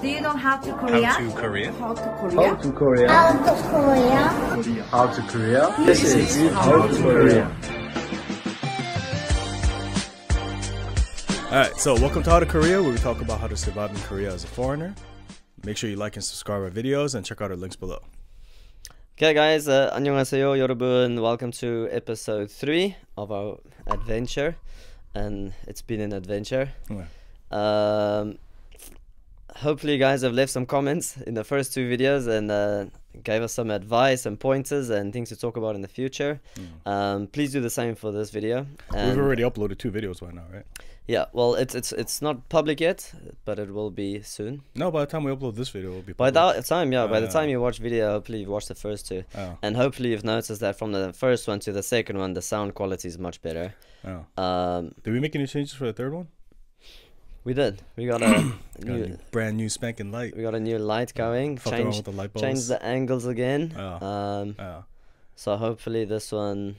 Do you know how to Korea? How to Korea? How to Korea? How to Korea? How to Korea? How to Korea? This is How to Korea. Alright, so welcome to How to Korea, where we talk about how to survive in Korea as a foreigner. Make sure you like and subscribe our videos and check out our links below. Okay guys, 안녕하세요 여러분. Welcome to episode 3 of our adventure. And it's been an adventure. Yeah. Hopefully you guys have left some comments in the first 2 videos and gave us some advice and pointers and things to talk about in the future. Please do the same for this video. And we've already uploaded 2 videos by now, right? yeah, well it's not public yet, but it will be soon. No, by the time we upload this video, it will be By public. that time, yeah, by the time you watch video, hopefully you've watched the first 2. Oh. And hopefully you've noticed that from the first one to the second one, the sound quality is much better. Oh. Did we make any changes for the third one? We did. We got a brand new spanking light. We got a new light going. Fucked around with the light bulbs. Change the angles again. Oh. So hopefully this one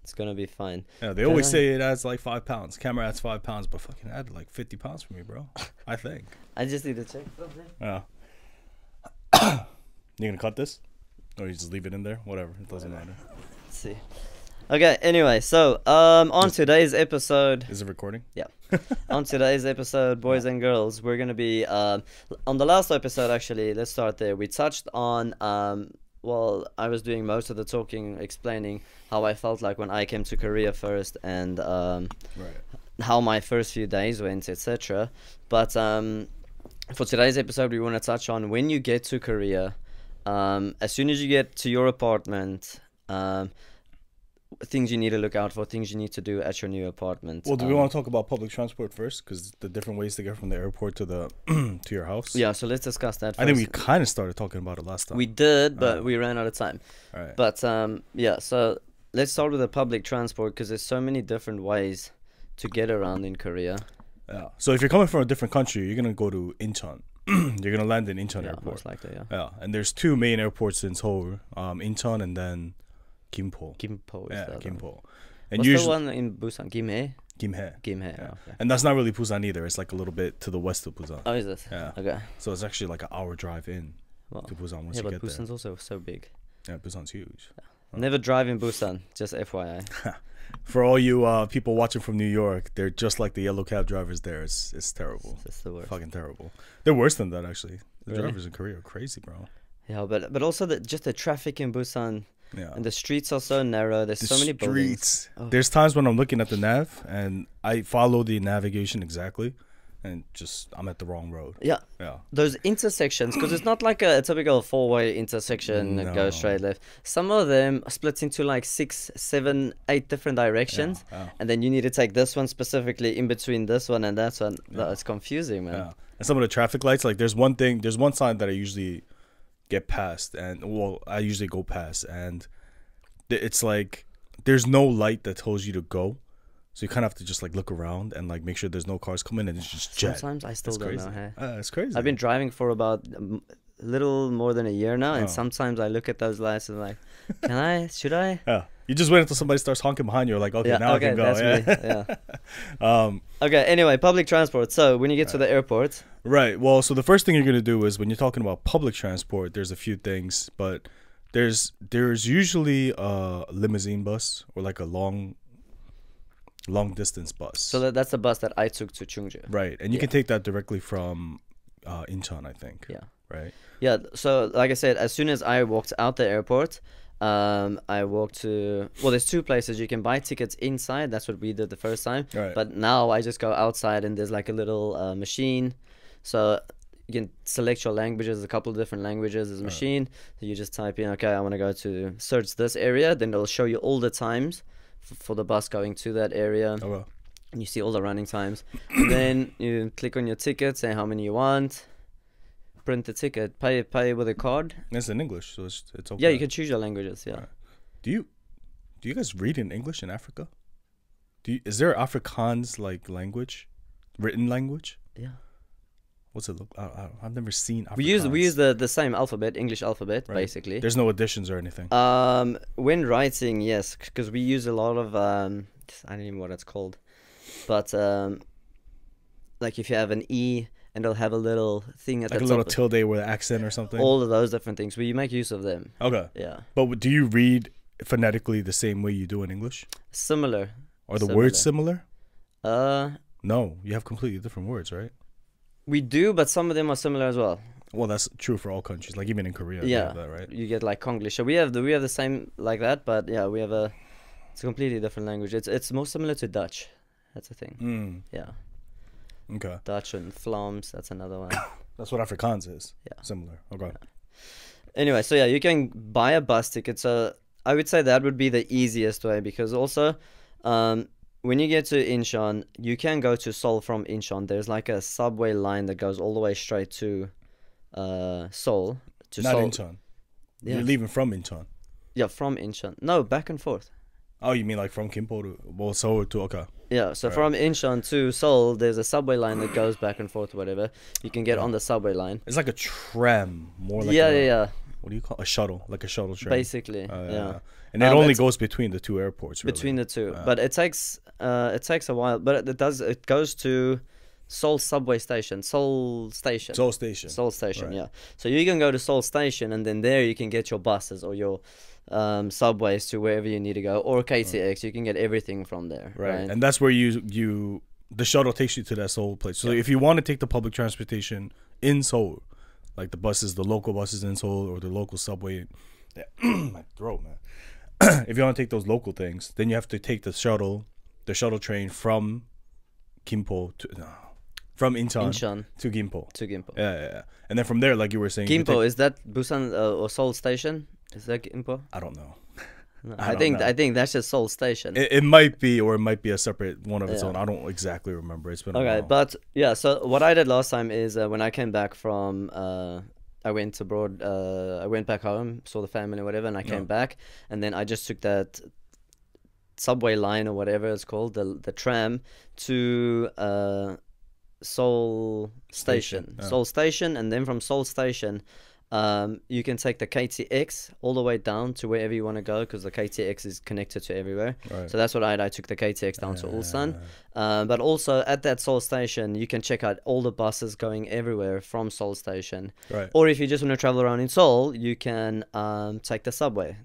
is gonna be fine. Yeah, they always say it adds like 5 pounds. Camera adds 5 pounds, but fucking added like 50 pounds for me, bro. I think. I just need to check something. Yeah. You gonna cut this, or you just leave it in there? Whatever. It doesn't matter. Let's see. Okay. Anyway, so on today's episode. Is it recording? Yeah. On today's episode, boys and girls, we're gonna be on the last episode. Actually, let's start there. We touched on well, I was doing most of the talking, explaining how I felt like when I came to Korea first, and how my first few days went, etc. But for today's episode, we want to touch on when you get to Korea. As soon as you get to your apartment, things you need to look out for, things you need to do at your new apartment. Well, do we want to talk about public transport first? Because the different ways to get from the airport to the to your house. Yeah, so let's discuss that first. I think we kind of started talking about it last time. We did, but we ran out of time. All right. But yeah, so let's start with the public transport, because there's so many different ways to get around in Korea. Yeah. So if you're coming from a different country, you're gonna go to Incheon. You're gonna land in Incheon Airport. Most likely, yeah. Yeah, and there's 2 main airports in Seoul, Incheon and then Gimpo. Gimpo is that Gimpo. one. And What's usually the one in Busan? Gimhae? Gimhae. Gimhae, Yeah. okay. And that's not really Busan either. It's like a little bit to the west of Busan. Oh, is it? Yeah. Okay. So it's actually like an hour drive in to Busan once yeah, you but get Busan's there. also so big. Yeah, Busan's huge. Never drive in Busan, just FYI. For all you people watching from New York, they're just like the yellow cab drivers there. It's terrible. It's the worst. Fucking terrible. They're worse than that, actually. The Really? drivers in Korea are crazy, bro. Yeah, but also just the traffic in Busan. Yeah. And the streets are so narrow. There's so many buildings. Streets. Oh. There's times when I'm looking at the nav and I follow the navigation exactly, and just I'm at the wrong road. Yeah. Yeah. Those intersections, because it's not like a typical 4-way intersection that goes straight left. Some of them split into like 6, 7, 8 different directions, and then you need to take this one specifically in between this one and that one. That's confusing, man. Yeah. And some of the traffic lights, like there's one sign that I usually get past, and I usually go past, and it's like there's no light that tells you to go, so you kind of have to just like look around and like make sure there's no cars coming, and it's just jet. Sometimes I still don't know. Hey, it's crazy. I've been driving for about a little more than a year now, and sometimes I look at those lights and like, should I? Yeah. You just wait until somebody starts honking behind you. You're like, okay, now I can go. That's me. Yeah. Okay. Anyway, public transport. So when you get to the airport, right. Well, so the first thing you're gonna do is when you're talking about public transport, there's a few things, but there's usually a limousine bus or like a long distance bus. So that's the bus that I took to Chungju. Right, and you can take that directly from Incheon, I think. Yeah. Right. Yeah. So like I said, as soon as I walked out the airport, I walked to, well, there's 2 places you can buy tickets inside. That's what we did the first time. Right. But now I just go outside, and there's like a little machine. So you can select your languages. There's a couple of different languages. There's a machine. So you just type in, okay, I want to go to search this area. Then it'll show you all the times for the bus going to that area. Oh, well. And you see all the running times. And then you click on your ticket, say how many you want. Print the ticket, pay with a card. It's in English, so it's okay. Yeah, you can choose your languages. Yeah. Right. Do you guys read in English in Africa? Is there Afrikaans like language, written language? Yeah. What's it look? I've never seen Afrikaans. We use the same alphabet, English alphabet, Right. basically. There's no additions or anything. When writing, yes, because we use a lot of I don't even know what it's called, but like if you have an E and they'll have a little thing at Like the a top. little tilde with an accent or something. All of those different things. We make use of them. Okay. Yeah. But do you read phonetically the same way you do in English? Similar. Are the words similar? Uh, No, you have completely different words, right? we do, but some of them are similar as well. Well, that's true for all countries. Like even in Korea, they Yeah. have that, right? You get like Konglish. So we have the same like that, but yeah, we have it's a completely different language. It's more similar to Dutch. That's the thing. Mm, Yeah. okay. Dutch and Vlaams, that's another one. That's what Afrikaans is. Yeah. Similar. Okay. Anyway, so yeah, you can buy a bus ticket. So I would say that would be the easiest way, because also when you get to Incheon, you can go to Seoul from Incheon. There's like a subway line that goes all the way straight to Seoul. To Not Seoul. Incheon. Yeah. You're leaving from Incheon. Yeah, from Incheon. No, back and forth. Oh, you mean like from Gimpo to Seoul to okay. Yeah, so Right. from Incheon to Seoul, there's a subway line that goes back and forth, whatever. You can get on the subway line. It's like a tram, more like Yeah, a, yeah. What do you call a shuttle? Like a shuttle train. Basically, Yeah. yeah. And it only that's- goes between the two airports. Really. Between the two, but it takes a while. But it goes to Seoul subway station, Seoul station. Seoul Station. Seoul Station, Right. yeah. So you can go to Seoul Station, and then there you can get your buses or your subways to wherever you need to go, or KTX. You can get everything from there, right? And that's where the shuttle takes you to that Seoul place. So if you want to take the public transportation in Seoul, like the buses, the local buses in Seoul, or the local subway, my throat, man. If you want to take those local things, then you have to take the shuttle train from Gimpo to from Incheon to Gimpo. To Gimpo. Yeah. And then from there, like you were saying, you Gimpo, take- is that Busan or Seoul Station? Is that Gimpo? I don't know. No, I I don't know. think that's just Seoul Station. It might be, or it might be a separate one of its Yeah. own. I don't exactly remember. It's been a Okay, while. but yeah, so what I did last time is when I came back from I went abroad, I went back home, saw the family or whatever, and I came back, and then I just took that subway line or whatever it's called, the tram to Seoul Station. Yeah. Seoul Station, and then from Seoul Station you can take the KTX all the way down to wherever you want to go, because the KTX is connected to everywhere. Right. So that's what I took the KTX down to Ulsan. But also at that Seoul Station, you can check out all the buses going everywhere from Seoul Station. Right. Or if you just want to travel around in Seoul, you can take the subway.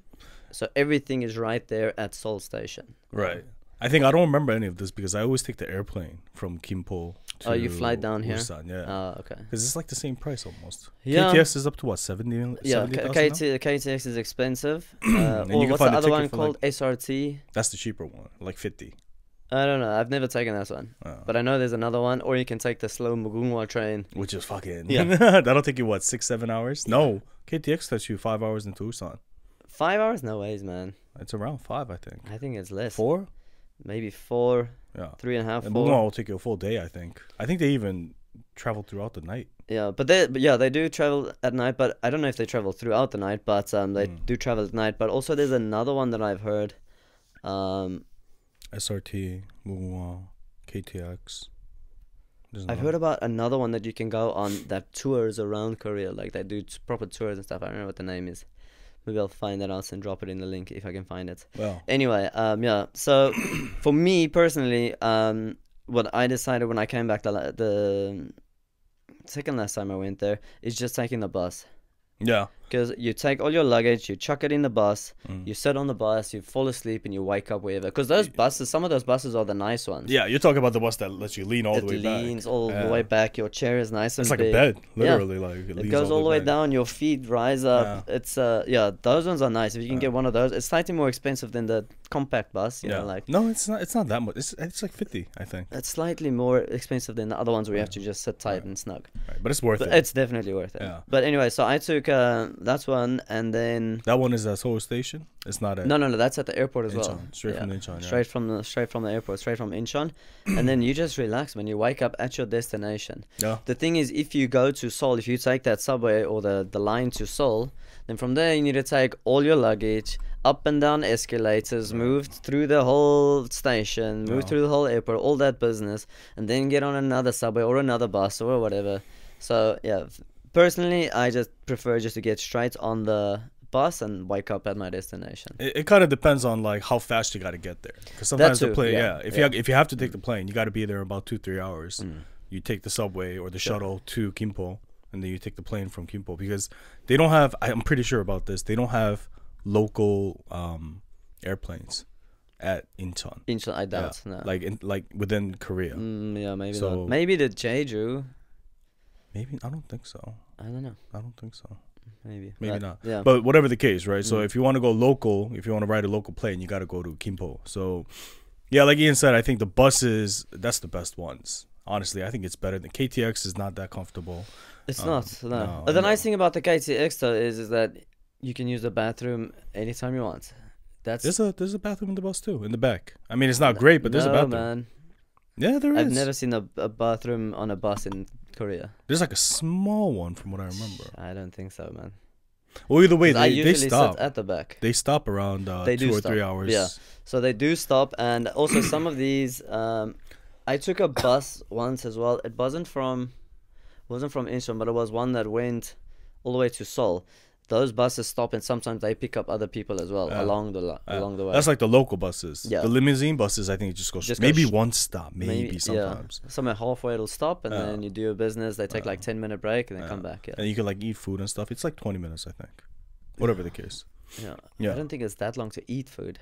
So everything is right there at Seoul Station. Right. I think I don't remember any of this because I always take the airplane from Gimpo to Oh, you fly down here? Ulsan, yeah. Oh, okay. Because it's like the same price almost. Yeah. KTS is up to what, 70? Yeah, 70,000 now? KTX is expensive. And you Or can what's find the a other one ticket for, called? SRT? That's the cheaper one, like 50. I don't know. I've never taken that one. Oh. But I know there's another one. Or you can take the slow Mugunghwa train. Which is fucking... Yeah. That'll take you, what, 6-7 hours? No. KTX takes you 5 hours into Ulsan. 5 hours? No ways, man. It's around 5, I think. I think it's less. 4? Maybe 4, Yeah. 3.5, And 4. Mugunghwa will take you a full day, I think. I think they even travel throughout the night. Yeah, but they do travel at night, but I don't know if they travel throughout the night, but they do travel at night. But also there's another one that I've heard. SRT, Mugunghwa, KTX. I've heard about another one that you can go on that tours around Korea, like they do proper tours and stuff. I don't know what the name is. Maybe I'll find that out and drop it in the link if I can find it. Well, Anyway, yeah. So for me personally, what I decided when I came back the second last time I went there is just taking the bus. yeah. Because you take all your luggage, you chuck it in the bus, you sit on the bus, you fall asleep, and you wake up wherever. Because those buses, some of those buses are the nice ones. Yeah, you're talking about the bus that lets you lean all It the way back. leans all Yeah. the way back. Your chair is nice and It's like a big. bed, Yeah. literally. Like It leans goes all the way back. down. Your feet rise up. Yeah. It's yeah, those ones are nice. If you can get one of those, it's slightly more expensive than the compact bus. You Yeah. know, like No, it's not. It's not that much. It's like 50, I think. it's slightly more expensive than the other ones where you have to just sit tight and snug. Right. But it's worth But it. it's definitely worth it. Yeah. But anyway, so I took that one, and then That one is at Seoul Station. It's not at. no, that's at the airport as well. Incheon. Straight from Incheon, yeah. Straight from the airport, straight from Incheon, and then you just relax when you wake up at your destination. Yeah. The thing is, if you go to Seoul, if you take that subway or the line to Seoul, then from there you need to take all your luggage up and down escalators, move through the whole station, move through the whole airport, all that business, and then get on another subway or another bus or whatever. So yeah, personally, I just prefer just to get straight on the bus and wake up at my destination. It kind of depends on like how fast you got to get there. Because sometimes the too, plane, yeah, if yeah. you have to take the plane, you got to be there in about 2-3 hours you take the subway or the shuttle to Gimpo, and then you take the plane from Gimpo, because they don't have. I'm pretty sure about this. They don't have local airplanes at Incheon. Incheon, I doubt. No. Like within Korea. Yeah, maybe So- not. Maybe the Jeju. Maybe I don't think so. I don't know. I don't think so. Maybe. Maybe But, not. Yeah. But whatever the case, right? So if you want to go local, if you want to ride a local plane, you got to go to Gimpo. So yeah, like Ian said, I think the buses, that's the best ones. Honestly, I think it's better than KTX. Is not that comfortable. It's not. No. no, But the no. nice thing about the KTX though is that you can use the bathroom anytime you want. That's There's a bathroom in the bus too, in the back. I mean, it's not great, but there's a no, bathroom. man. Yeah, there is. I've never seen a bathroom on a bus in Korea. There's like a small one from what I remember. I don't think so, man. Well, either way, 'Cause I they usually stop. sit at the back. They stop around They 2 do or 3 stop, hours. yeah. So they do stop, and also some of these. I took a bus once as well. It wasn't from Incheon, but it was one that went all the way to Seoul. Those buses stop, and sometimes they pick up other people as well along the way. That's like the local buses. Yeah. The limousine buses, I think, just go Just maybe go one stop, maybe sometimes. Yeah. Somewhere halfway it'll stop, and Yeah. then you do your business. They take like 10-minute break, and then come back. Yeah. And you can like eat food and stuff. It's like 20 minutes, I think. Whatever the case. Yeah. Yeah. I don't think it's that long to eat food.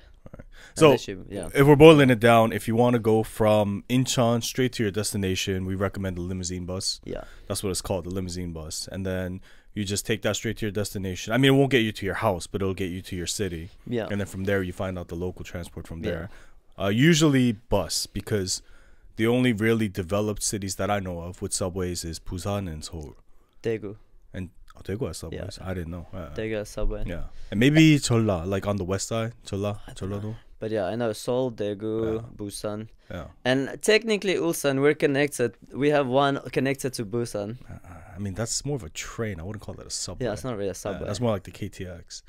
So Unless you- yeah. if we're boiling it down, if you want to go from Incheon straight to your destination, we recommend the limousine bus. Yeah. That's what it's called, the limousine bus. And then you just take that straight to your destination. I mean, it won't get you to your house, but it'll get you to your city. Yeah. And then from there, you find out the local transport from Yeah. there. Usually bus, because the only really developed cities that I know of with subways is Busan and Seoul. Daegu. And Daegu has subways. I didn't know. Daegu subway. Yeah. And maybe Jeolla, like on the west side. Jeolla. But yeah, I know Seoul, Daegu, Busan. Yeah. And technically Ulsan, we're connected. We have one connected to Busan. I mean, that's more of a train. I wouldn't call that a subway. Yeah, it's not really a subway. That's more like the KTX.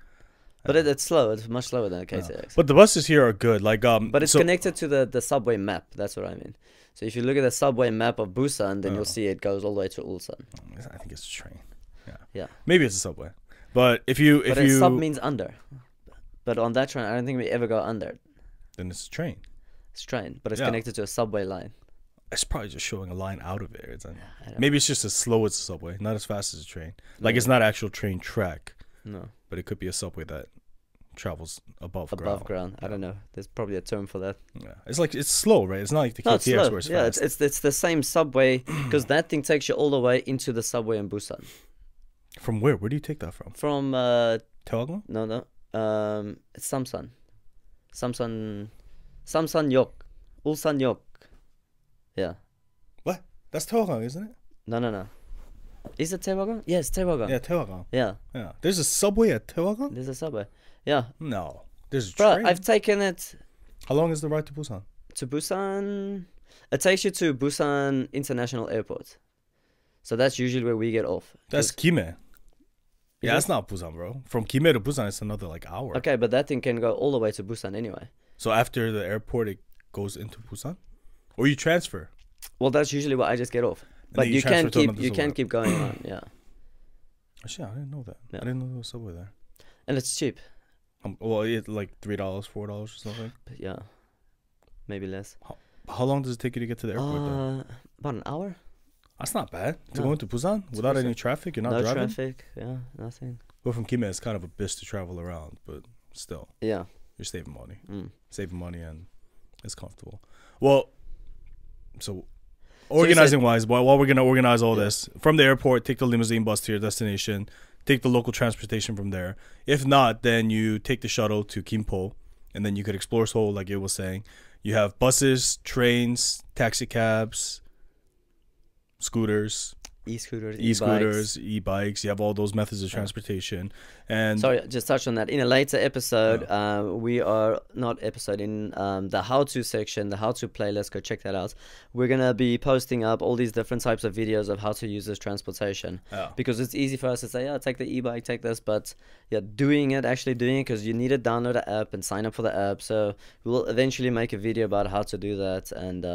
But it's slow. It's much slower than a KTX. But the buses here are good. Like But it's so- connected to the subway map. That's what I mean. So if you look at the subway map of Busan, then you'll see it goes all the way to Ulsan. I think it's a train. Yeah. Yeah. Maybe it's a subway. But if you But a sub means under. But on that train, I don't think we ever go under. then it's a train. It's train, but it's Yeah. connected to a subway line. It's probably just showing a line out of it. I don't Maybe it's just as slow as a subway, not as fast as a train. Like it's not actual train track, No, but it could be a subway that travels above above ground. I don't know. There's probably a term for that. Yeah. It's like it's slow, right? It's not like the No, it's KTX slow. where it's Yeah, fast. it's the same subway because that thing takes you all the way into the subway in Busan. From where? Where do you take that from? From Taewagon? no, it's Samsan-yok, Ulsan-yok. Yeah. What? That's Taewagon, isn't it? No. Is it Taewagon? Yes, Taewagon. Yeah, Taewagon. Yeah. Yeah. There's a subway at Taewagon? There's a subway. Yeah. No. There's a Bro, train. I've taken it How long is the ride to Busan? to Busan. It takes you to Busan International Airport. So that's usually where we get off. That's Gime. Is Yeah, it? that's not Busan, bro. From Gime to Busan, it's another like hour. Okay, but that thing can go all the way to Busan anyway. So after the airport, it goes into Busan, or you transfer. Well, that's usually what I just get off. But then you can transfer to keep another subway. going on, yeah. Actually, I didn't know that. Yeah. I didn't know there was a subway there. And it's cheap. Well, it's like $3, $4 or something. But yeah. Maybe less. How long does it take you to get to the airport? Then? About an hour. That's not bad. To No. go into Busan without Busan. any traffic, you're not No driving. traffic. Yeah, nothing. But from Gime, it's kind of a bitch to travel around, but still, Yeah. you're saving money. Mm. Saving money and it's comfortable. Well, so you organizing wise, while we're gonna organize all this from the airport, take the limousine bus to your destination, take the local transportation from there. If not, then you take the shuttle to Gimpo, and then you could explore Seoul, like you was saying. You have buses, trains, taxi cabs, scooters, E-scooters, e-bikes. You have all those methods of transportation. And Sorry, just touch on that. In a later episode, we are not episode in the how-to section, the how-to playlist. Go check that out. We're gonna be posting up all these different types of videos of how to use this transportation. Yeah. Because it's easy for us to say, yeah, take the e-bike, take this, but yeah, actually doing it, because you need to download the app and sign up for the app. So we'll eventually make a video about how to do that, and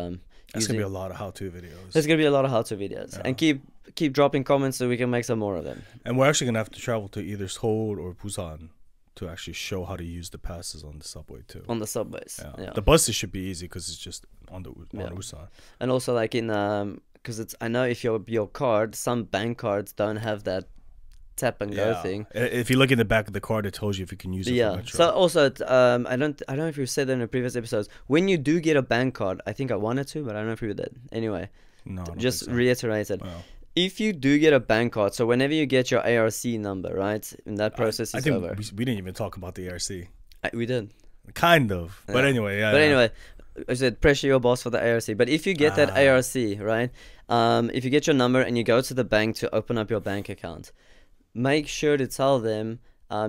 that's going to be a lot of how-to videos. there's gonna be a lot of how-to videos, and keep dropping comments so we can make some more of them. And we're actually going to have to travel to either Seoul or Busan to actually show how to use the passes on the subway too. On the subways, yeah. The buses should be easy because it's just on Busan. And also, like in because it's I know if your card, some bank cards don't have that tap and go thing. If you look in the back of the card, it tells you if you can use it. Yeah. For Metro. So also, I don't know if you said that in the previous episodes. When you do get a bank card, I think I wanted to, but I don't know if you did. Anyway, no, I don't just think so. reiterate it. Well, If you do get a bank card, so whenever you get your ARC number, right, and that process I is think over. we didn't even talk about the ARC. We did. Kind of, but Yeah. anyway, yeah. But yeah. anyway, I said pressure your boss for the ARC. But if you get that ARC, right, if you get your number and you go to the bank to open up your bank account, make sure to tell them.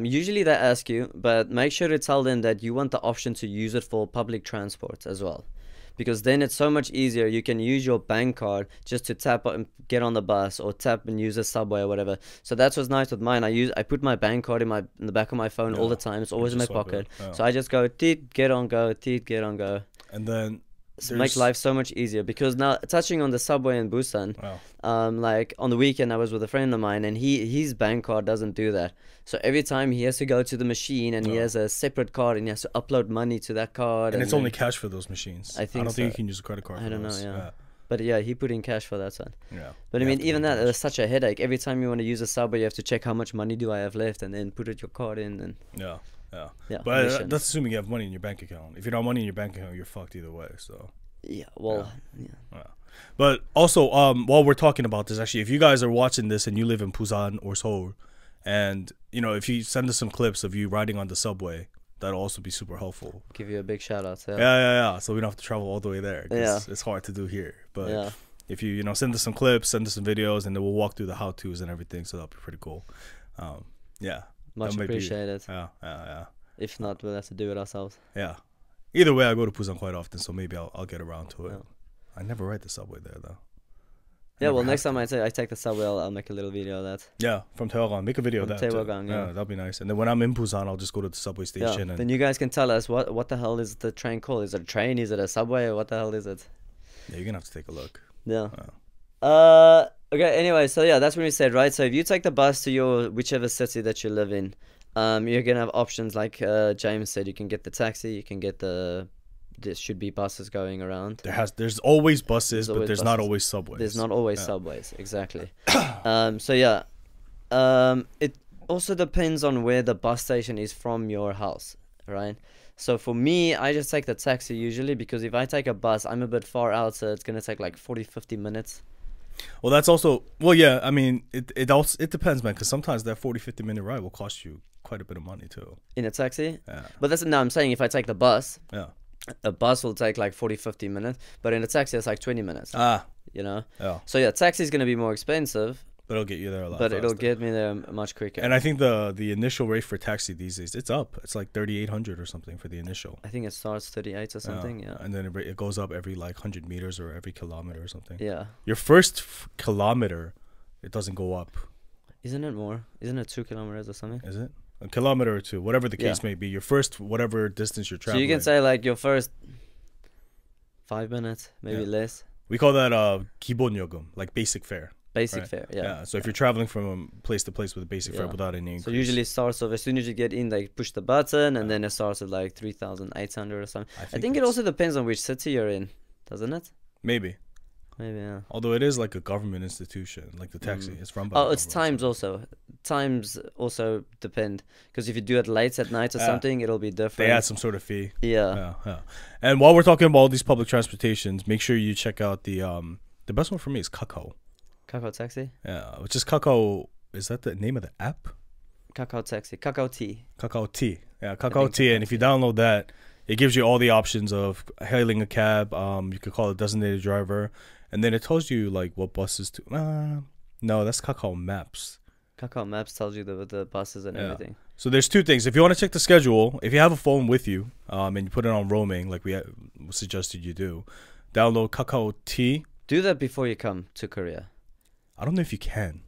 Usually they ask you, but make sure to tell them that you want the option to use it for public transport as well. Because then it's so much easier. You can use your bank card just to tap and get on the bus, or tap and use a subway or whatever. So that's what's nice with mine. I put my bank card in the back of my phone all the time. It's always in my just swipe pocket. it, yeah. So I just go teet, get on go, teet, get on go. And then So make life so much easier. Because now touching on the subway in Busan, wow. like on the weekend I was with a friend of mine, and his bank card doesn't do that. So every time he has to go to the machine, and he has a separate card, and he has to upload money to that card. And it's only cash for those machines. I don't think so. you can use a credit card. I for don't know. those. Yeah. But yeah, he put in cash for that one. Yeah. But I You mean, have to even put in that cash. is such a headache. Every time you want to use a subway, you have to check how much money do I have left, and then put your card in. And Yeah. yeah, But missions. that's assuming you have money in your bank account. If you don't have money in your bank account, you're fucked either way. So. yeah, well, yeah. But also, while we're talking about this, actually, if you guys are watching this and you live in Busan or Seoul, and you know, if you send us some clips of you riding on the subway, that'll also be super helpful. Give you a big shout out. Yeah. So we don't have to travel all the way there. 'Cause Yeah. it's hard to do here. But Yeah. if you send us some clips, send us some videos, and then we'll walk through the how-tos and everything. So that'll be pretty cool. Yeah. Much That might be- appreciated. Yeah. If not, we'll have to do it ourselves. Yeah. Either way, I go to Busan quite often, so maybe I'll get around to it. Yeah. I never ride the subway there though. Yeah, never well, have next time I take the subway, I'll make a little video of that. Yeah, from Taewagang. Make a video of From that. too. Taewagang, yeah. That'll be nice. And then when I'm in Busan, I'll just go to the subway Yeah. station. And Then you guys can tell us what the hell is the train called? Is it a train? Is it a subway? Or what the hell is it? yeah, you're gonna have to take a look. Yeah. Wow. Okay. Anyway, so yeah, that's what we said, right? So if you take the bus to your whichever city that you live in, you're gonna have options like James said. You can get the taxi. You can get there should be buses going around. There's always buses, but always there's not buses. always subways. There's not always Yeah. subways, exactly. So yeah, it also depends on where the bus station is from your house, right? So for me, I just take the taxi usually, because if I take a bus, I'm a bit far out, so it's gonna take like 40-50 minutes. Well, that's also yeah. I mean, it also depends, man. Because sometimes that 40-50 minute ride will cost you quite a bit of money too. In a taxi. Yeah. But that's no, I'm saying if I take the bus, Yeah. a bus will take like 40-50 minutes, but in a taxi it's like 20 minutes. You know. Yeah. So yeah, taxi is gonna be more expensive, But it'll get you there a lot. but it'll faster. get me there much quicker. And I think the initial rate for taxi these days, it's up. It's like 3,800 or something for the initial. I think it starts 38 or something. Yeah. And then it goes up every like 100 meters or every kilometer or something. Yeah. Your first kilometer, it doesn't go up, Isn't it more? Isn't it 2 kilometers or something? is it? A kilometer or two, whatever the case Yeah. may be. Your first whatever distance you're So traveling. you can say like your first 5 minutes, maybe Yeah. less. We call that 기본요금, like basic fare. Basic Right. fare. Yeah. So if you're traveling from place to place with a basic fare Yeah. without any increase. So usually it starts off as soon as you get in, they push the button, and then it starts at like 3,800 or something. I think it it's- also depends on which city you're in, doesn't it? maybe. Maybe, yeah. Although it is like a government institution, like the taxi, it's run by. Oh, the it's government, times so- also. Times also depend, because if you do it late at night or something, it'll be different. They add some sort of fee. Yeah. Yeah. And while we're talking about all these public transportations, make sure you check out the best one for me is Kakao. Kakao Taxi? Yeah, which is Kakao. Is that the name of the app? Kakao Taxi. Kakao T. Kakao T. Yeah, Kakao T. And if you download that, it gives you all the options of hailing a cab. You could call it designated driver, and then it tells you like what buses to. No, that's Kakao Maps. Kakao Maps tells you the buses and everything. So there's two things. If you want to check the schedule, if you have a phone with you, and you put it on roaming, like we suggested you do, download Kakao T. Do that before you come to Korea. I don't know if you can,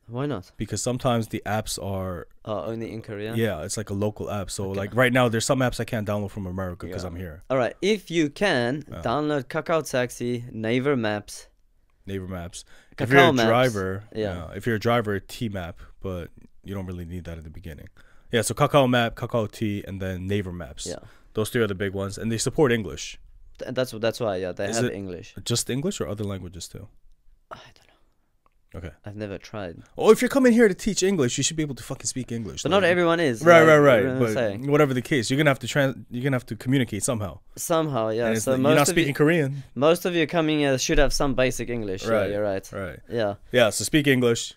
Why not? because sometimes the apps are Only in Korea? yeah, it's like a local app. So like right now, there's some apps I can't download from America because Yeah. I'm here. All right. If you can, download Kakao Taxi, Naver Maps. Neighbor Maps. Kakao If you're a Maps. driver, Yeah. if you're a driver, T Map, but you don't really need that at the beginning. Yeah, so Kakao Map, Kakao T, and then Naver Maps. Yeah. Those three are the big ones, and they support English. That's why. Yeah, they Is have it- English. Just English or other languages too? I don't know. Okay. I've never tried. Oh, if you're coming here to teach English, you should be able to fucking speak English. But not everyone is. Right, like, right. what I'm But saying. whatever the case, you're gonna have to you're gonna have to communicate somehow. Somehow, yeah. And So you're not most of speaking you, Korean. most of you coming here should have some basic English. Right. Yeah, you're right. Right. Yeah. Yeah. So speak English.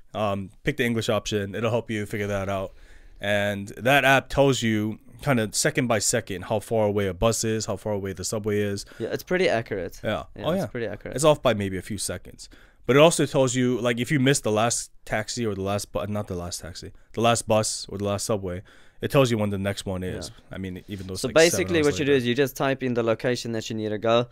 Pick the English option. It'll help you figure that out. And that app tells you kind of second by second how far away a bus is, how far away the subway is. Yeah, it's pretty accurate. Yeah. Yeah, Oh yeah. it's pretty accurate. It's off by maybe a few seconds. But it also tells you, like, if you missed the last taxi or the last not the last taxi, the last bus or the last subway, it tells you when the next one is. I mean, even though it's So like basically 7 hours what you do later. is you just type in the location that you need to go.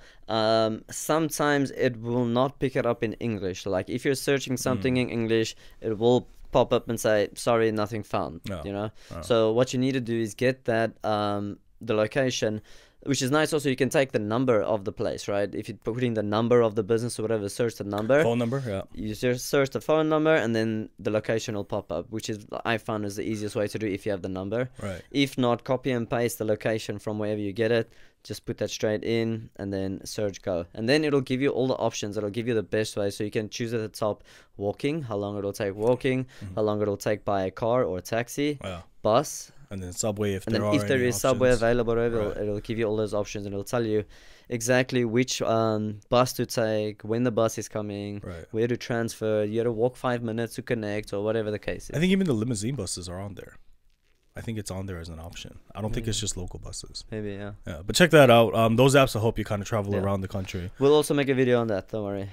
Sometimes it will not pick it up in English. Like if you're searching something in English, it will pop up and say, sorry, nothing found. No. You know? Oh. So what you need to do is get that the location, which is nice. Also, you can take the number of the place, right? If you put in the number of the business or whatever, search the number. Phone number, yeah. You just search the phone number and then the location will pop up, which is I found is the easiest way to do if you have the number. Right. If not, copy and paste the location from wherever you get it. Just put that straight in and then search go. And then it'll give you all the options. It'll give you the best way. So you can choose at the top walking, how long it'll take walking, how long it'll take by a car or a taxi, Yeah. bus. And then subway if And there then are if there any is subway options. available, Right. it'll give you all those options and it'll tell you exactly which bus to take, when the bus is coming, Right. where to transfer. You have to walk 5 minutes to connect or whatever the case is. I think even the limousine buses are on there. I think it's on there as an option. I don't think it's just local buses. Maybe, yeah. Yeah, but check that out. Those apps will help you kind of travel Yeah. around the country. We'll also make a video on that, don't worry.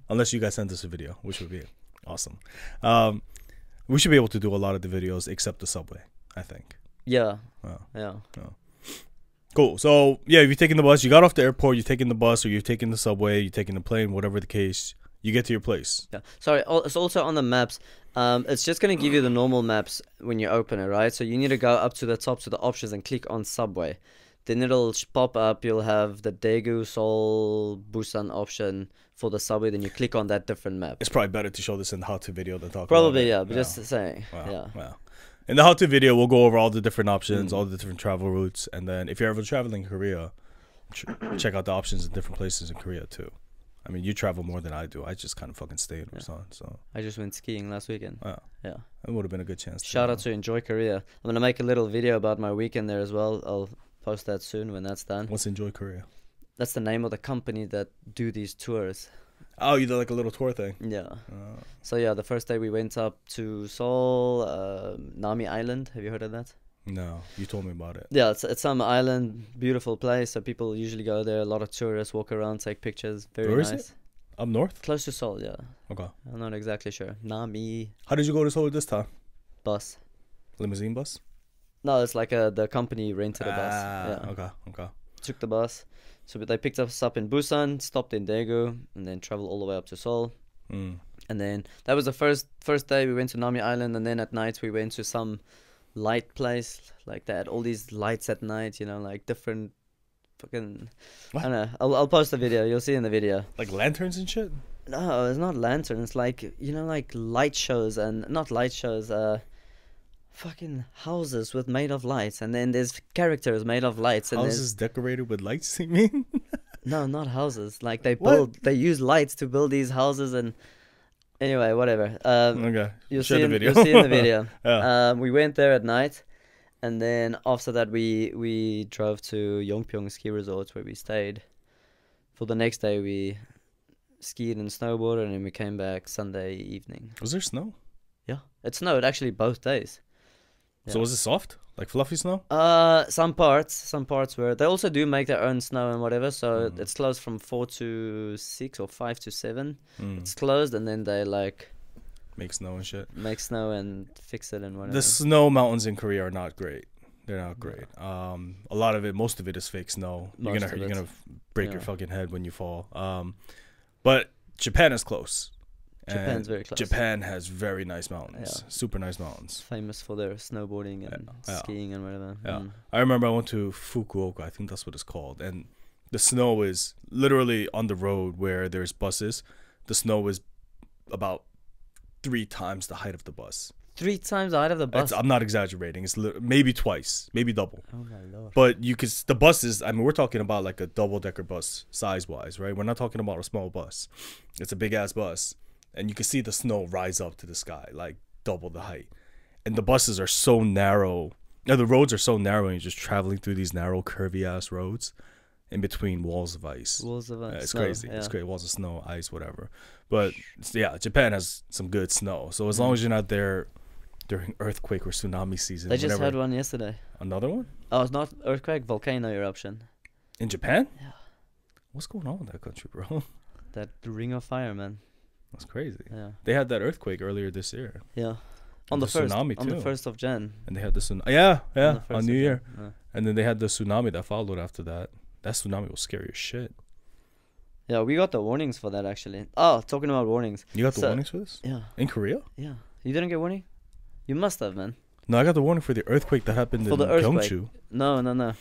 Unless you guys send us a video, which would be awesome. We should be able to do a lot of the videos except the subway, I think. Yeah. Wow. Yeah. Cool. So, yeah, if you're taking the bus, you got off the airport, you're taking the bus, or you're taking the subway, you're taking the plane, whatever the case, you get to your place. Yeah. Sorry, it's also on the maps. It's just going to give you the normal maps when you open it, right? So you need to go up to the top to the options and click on subway. Then it'll pop up. You'll have the Daegu, Seoul, Busan option for the subway. Then you click on that different map. It's probably better to show this in the how-to video than talk Probably, about yeah. it. But just saying. Wow. Yeah. Wow. In the how-to video, we'll go over all the different options, all the different travel routes, and then if you're ever traveling in Korea, check out the options in different places in Korea too. I mean, you travel more than I do. I just kind of fucking stay in Busan, so I just went skiing last weekend. yeah, Yeah. it would have been a good chance. Shout out to Enjoy Korea. I'm going to make a little video about my weekend there as well. I'll post that soon when that's done. What's Enjoy Korea? That's the name of the company that do these tours. Oh, you did like a little tour thing. Yeah. So yeah, the first day we went up to Seoul, Nami Island. Have you heard of that? No, you told me about it. Yeah, it's some island, beautiful place. So people usually go there. A lot of tourists walk around, take pictures. Very Where is nice. it? Up north? Close to Seoul, yeah. Okay. I'm not exactly sure. Nami How did you go to Seoul this time? bus. Limousine bus? No, it's like the company rented a bus. Yeah. Okay, okay. Took the bus. So they picked us up in Busan, stopped in Daegu, and then traveled all the way up to Seoul. Mm. And then that was the first day we went to Nami Island, and then at night we went to some light place like that. All these lights at night, you know, like different fucking. What? I don't know. I'll post the video. You'll see in the video. Like lanterns and shit? No, it's not lanterns. Like you know, like light shows and not light shows. Fucking houses with made of lights, and then there's characters made of lights. And there's Houses decorated with lights, you mean? no, not houses. Like they What? they use lights to build these houses and. Anyway, whatever. Okay. You'll Share see the in, video. You'll see in the video. Yeah. We went there at night, and then after that we drove to Yongpyong ski resort where we stayed. For the next day we skied and snowboarded, and then we came back Sunday evening. Was there snow? Yeah, it snowed actually both days. So Yeah. was it soft? Like fluffy snow? Some parts were. They also do make their own snow and whatever. So it's closed from 4 to 6 or 5 to 7. It's closed, and then they like Make snow and shit. make snow and fix it and whatever. The snow mountains in Korea are not great. They're not great. A lot of it, most of it is fake snow. You're Most of it. gonna break your Yeah. fucking head when you fall. But Japan is close. Japan's And very close. Japan has very nice mountains. Yeah. Super nice mountains. Famous for their snowboarding and Yeah. skiing and whatever. Yeah. Mm. I remember I went to Fukuoka, I think that's what it's called, and the snow is literally on the road where there's buses. The snow is about 3 times the height of the bus. 3 times out of the bus. I'm not exaggerating. It's maybe twice, maybe double. Oh my lord. But you could the buses. I mean, we're talking about like a double-decker bus size-wise, right? We're not talking about a small bus. It's a big-ass bus, and you can see the snow rise up to the sky, like double the height. And the buses are so narrow. Now the roads are so narrow, and you're just traveling through these narrow, curvy-ass roads in between walls of ice. Walls of ice. It's Snow, crazy. yeah. It's great. Walls of snow, ice, whatever. But yeah, Japan has some good snow. So as long as you're not there during earthquake or tsunami season, They just whatever. had one yesterday. Another one Oh, it's not earthquake, volcano eruption. in Japan. Yeah. What's going on with that country, bro? That ring of fire, man. That's crazy. Yeah. They had that earthquake earlier this year, Yeah. And On the the first, tsunami, on the too. 1st of Jan. and they had the tsunami. Yeah, yeah, the 1st on of New Jan. Year, Yeah. and then they had the tsunami that followed after that. That tsunami was scary as shit. Yeah, we got the warnings for that actually. Oh, talking about warnings. You got the So- warnings for this Yeah, in Korea? yeah. You didn't get warning? You must have, man. No, I got the warning for the earthquake that happened For in the earthquake. Gyeongju. No.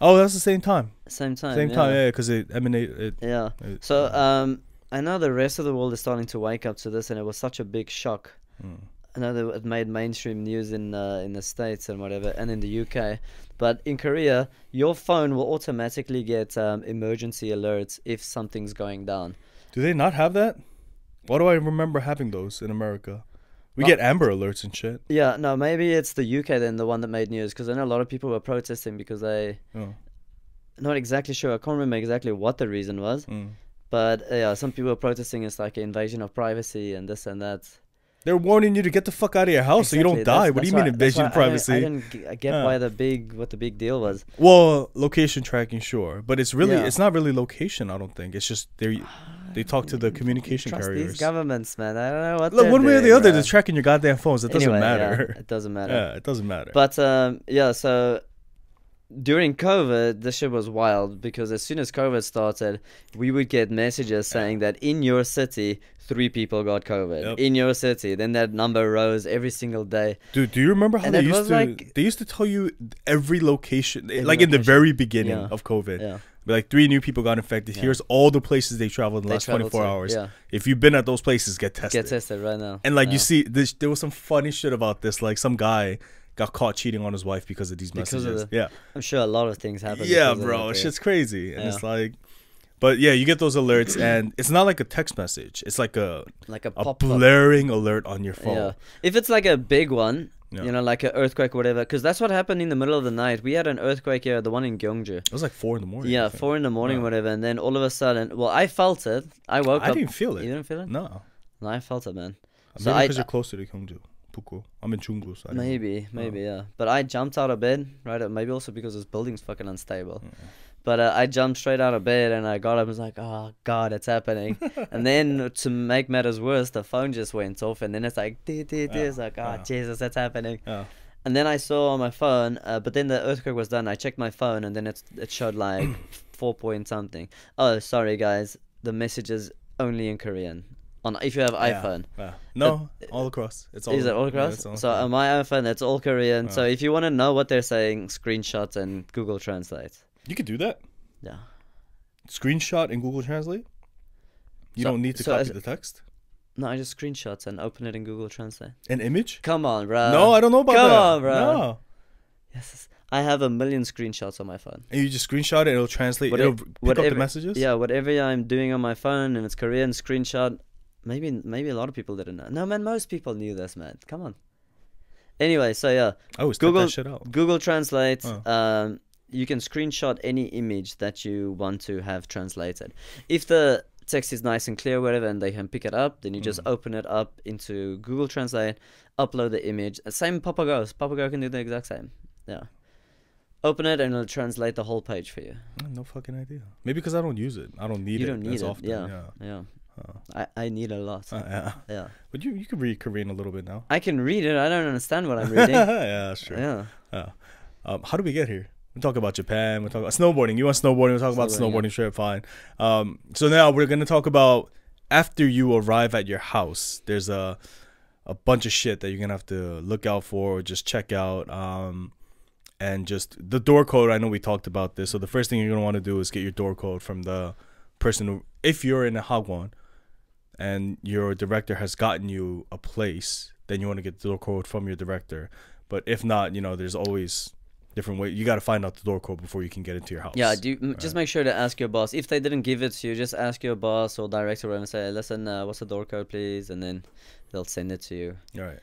Oh, that's the same time. Same time. Same time, yeah, because it emanated. Yeah. It, So I know the rest of the world is starting to wake up to this, and it was such a big shock. Mm. I know that it made mainstream news in the States and whatever, and in the UK. But in Korea, your phone will automatically get emergency alerts if something's going down. Do they not have that? Why do I remember having those in America? We get Amber Alerts and shit. Yeah, no, maybe it's the UK then, the one that made news, because I know a lot of people were protesting because they... Oh. Not exactly sure. I can't remember exactly what the reason was. Mm. But yeah, some people were protesting it's like an invasion of privacy and this and that. They're warning you to get the fuck out of your house so you don't Exactly, die. that's- What do you that's mean why- that's invasion why of privacy? I didn't get Yeah. why what the big deal was. Well, location tracking, sure, but it's really Yeah. it's not really location. I don't think it's just they talk to the communication Trust carriers. these governments, man. I don't know what. Look, they're one way or the doing, other, bro. they're tracking your goddamn phones. It doesn't Anyway, matter. Yeah, it doesn't matter. Yeah, it doesn't matter. But yeah, so during COVID, this shit was wild because as soon as COVID started, we would get messages saying that in your city, 3 people got COVID. Yep. In your city, then that number rose every single day. Dude, do you remember how And they it used was to? like- They used to tell you every location, Every like in the location. very beginning Yeah. of COVID. Yeah. Be like 3 new people got infected. Yeah. Here's all the places they traveled in the They last traveled 24 to, hours. yeah. If you've been at those places, get tested. Get tested right now. And like Yeah. you see, there was some funny shit about this. Like some guy got caught cheating on his wife because of these Because messages. of yeah, I'm sure a lot of things happen. yeah, because of bro, that, shit's crazy, and Yeah. it's like, but yeah, you get those alerts, and it's not like a text message. It's like a like a a pop-up. blaring alert on your phone. Yeah. If it's like a big one, Yeah. you know, like an earthquake or whatever, because that's what happened in the middle of the night. We had an earthquake here, the one in Gyeongju. It was like 4 in the morning. I Yeah, think. 4 in the morning, Yeah. whatever, and then all of a sudden, well, I felt it. I woke I up. didn't feel it. You didn't feel it? No, No, I felt it, man. maybe So because you're closer to Gyeongju, Puku. I'm in Chungju, so I don't know. Maybe, yeah. But I jumped out of bed, right? Maybe also because this building's fucking unstable. But I jumped straight out of bed and I got up and was like, oh, God, it's happening. And then to make matters worse, the phone just went off. And then it's like, it's like, oh, Jesus, that's happening. Yeah. And then I saw on my phone, but then the earthquake was done. I checked my phone and then it showed like 4 point something. Oh, sorry, guys. The message is only in Korean. If you have iPhone. Yeah. No, all across. It's all. Is it all yeah, across? it's all So across. on my iPhone, it's all Korean. So if you want to know what they're saying, screenshots and Google Translate. You could do that. Yeah. Screenshot in Google Translate. You So- don't need to so copy as- the text. No, I just screenshots and open it in Google Translate. An image? Come on, bro. No, I don't know about Come that. on, bro. No. Yes, I have 1,000,000 screenshots on my phone. And you just screenshot it, it'll translate, Whatever- it'll pick up the messages? Yeah, whatever I'm doing on my phone and it's Korean, screenshot. Maybe a lot of people didn't know. No, man, most people knew this, man. Come on. Anyway, so yeah, I always Google type that shit out. Google Translate. Oh. You can screenshot any image that you want to have translated. If the text is nice and clear, whatever, and they can pick it up, then you just open it up into Google Translate, upload the image. Same Papago. Papago can do the exact same. Yeah. Open it and it'll translate the whole page for you. No fucking idea. Maybe because I don't use it. I don't need You it don't need as it. often. Yeah. I need a lot. Yeah. Yeah. But you can read Korean a little bit now. I can read it. I don't understand what I'm reading. Yeah, that's true. Yeah. How do we get here? We talk about Japan. We talk about snowboarding. You want snowboarding? We'll talk about Snowboarding, snowboarding trip. Fine. So now we're gonna talk about after you arrive at your house. There's a bunch of shit that you're gonna have to look out for or just check out. And just the door code. I know we talked about this. So the first thing you're gonna want to do is get your door code from the person who, if you're in a hagwon, and your director has gotten you a place then you want to get the door code from your director. But if not, you know, there's always different ways. You got to find out the door code before you can get into your house. Yeah, just make sure to ask your boss. If they didn't give it to you, just ask your boss or director and say, listen, what's the door code, please? And then they'll send it to you. All right.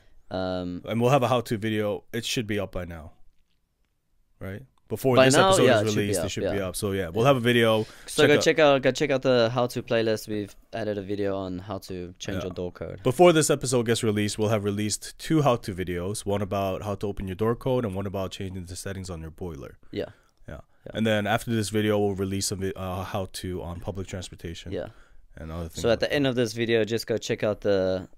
And we'll have a how-to video. It should be up by now, right? Before by this now, episode yeah, is released, it should be up. So yeah, we'll have a video. So go check out the how-to playlist. We've added a video on how to change your door code. Before this episode gets released, we'll have released 2 how-to videos. One about how to open your door code, and one about changing the settings on your boiler. Yeah. And then after this video, we'll release a how-to on public transportation. Yeah. And other things. So at the end of this video, just go check out the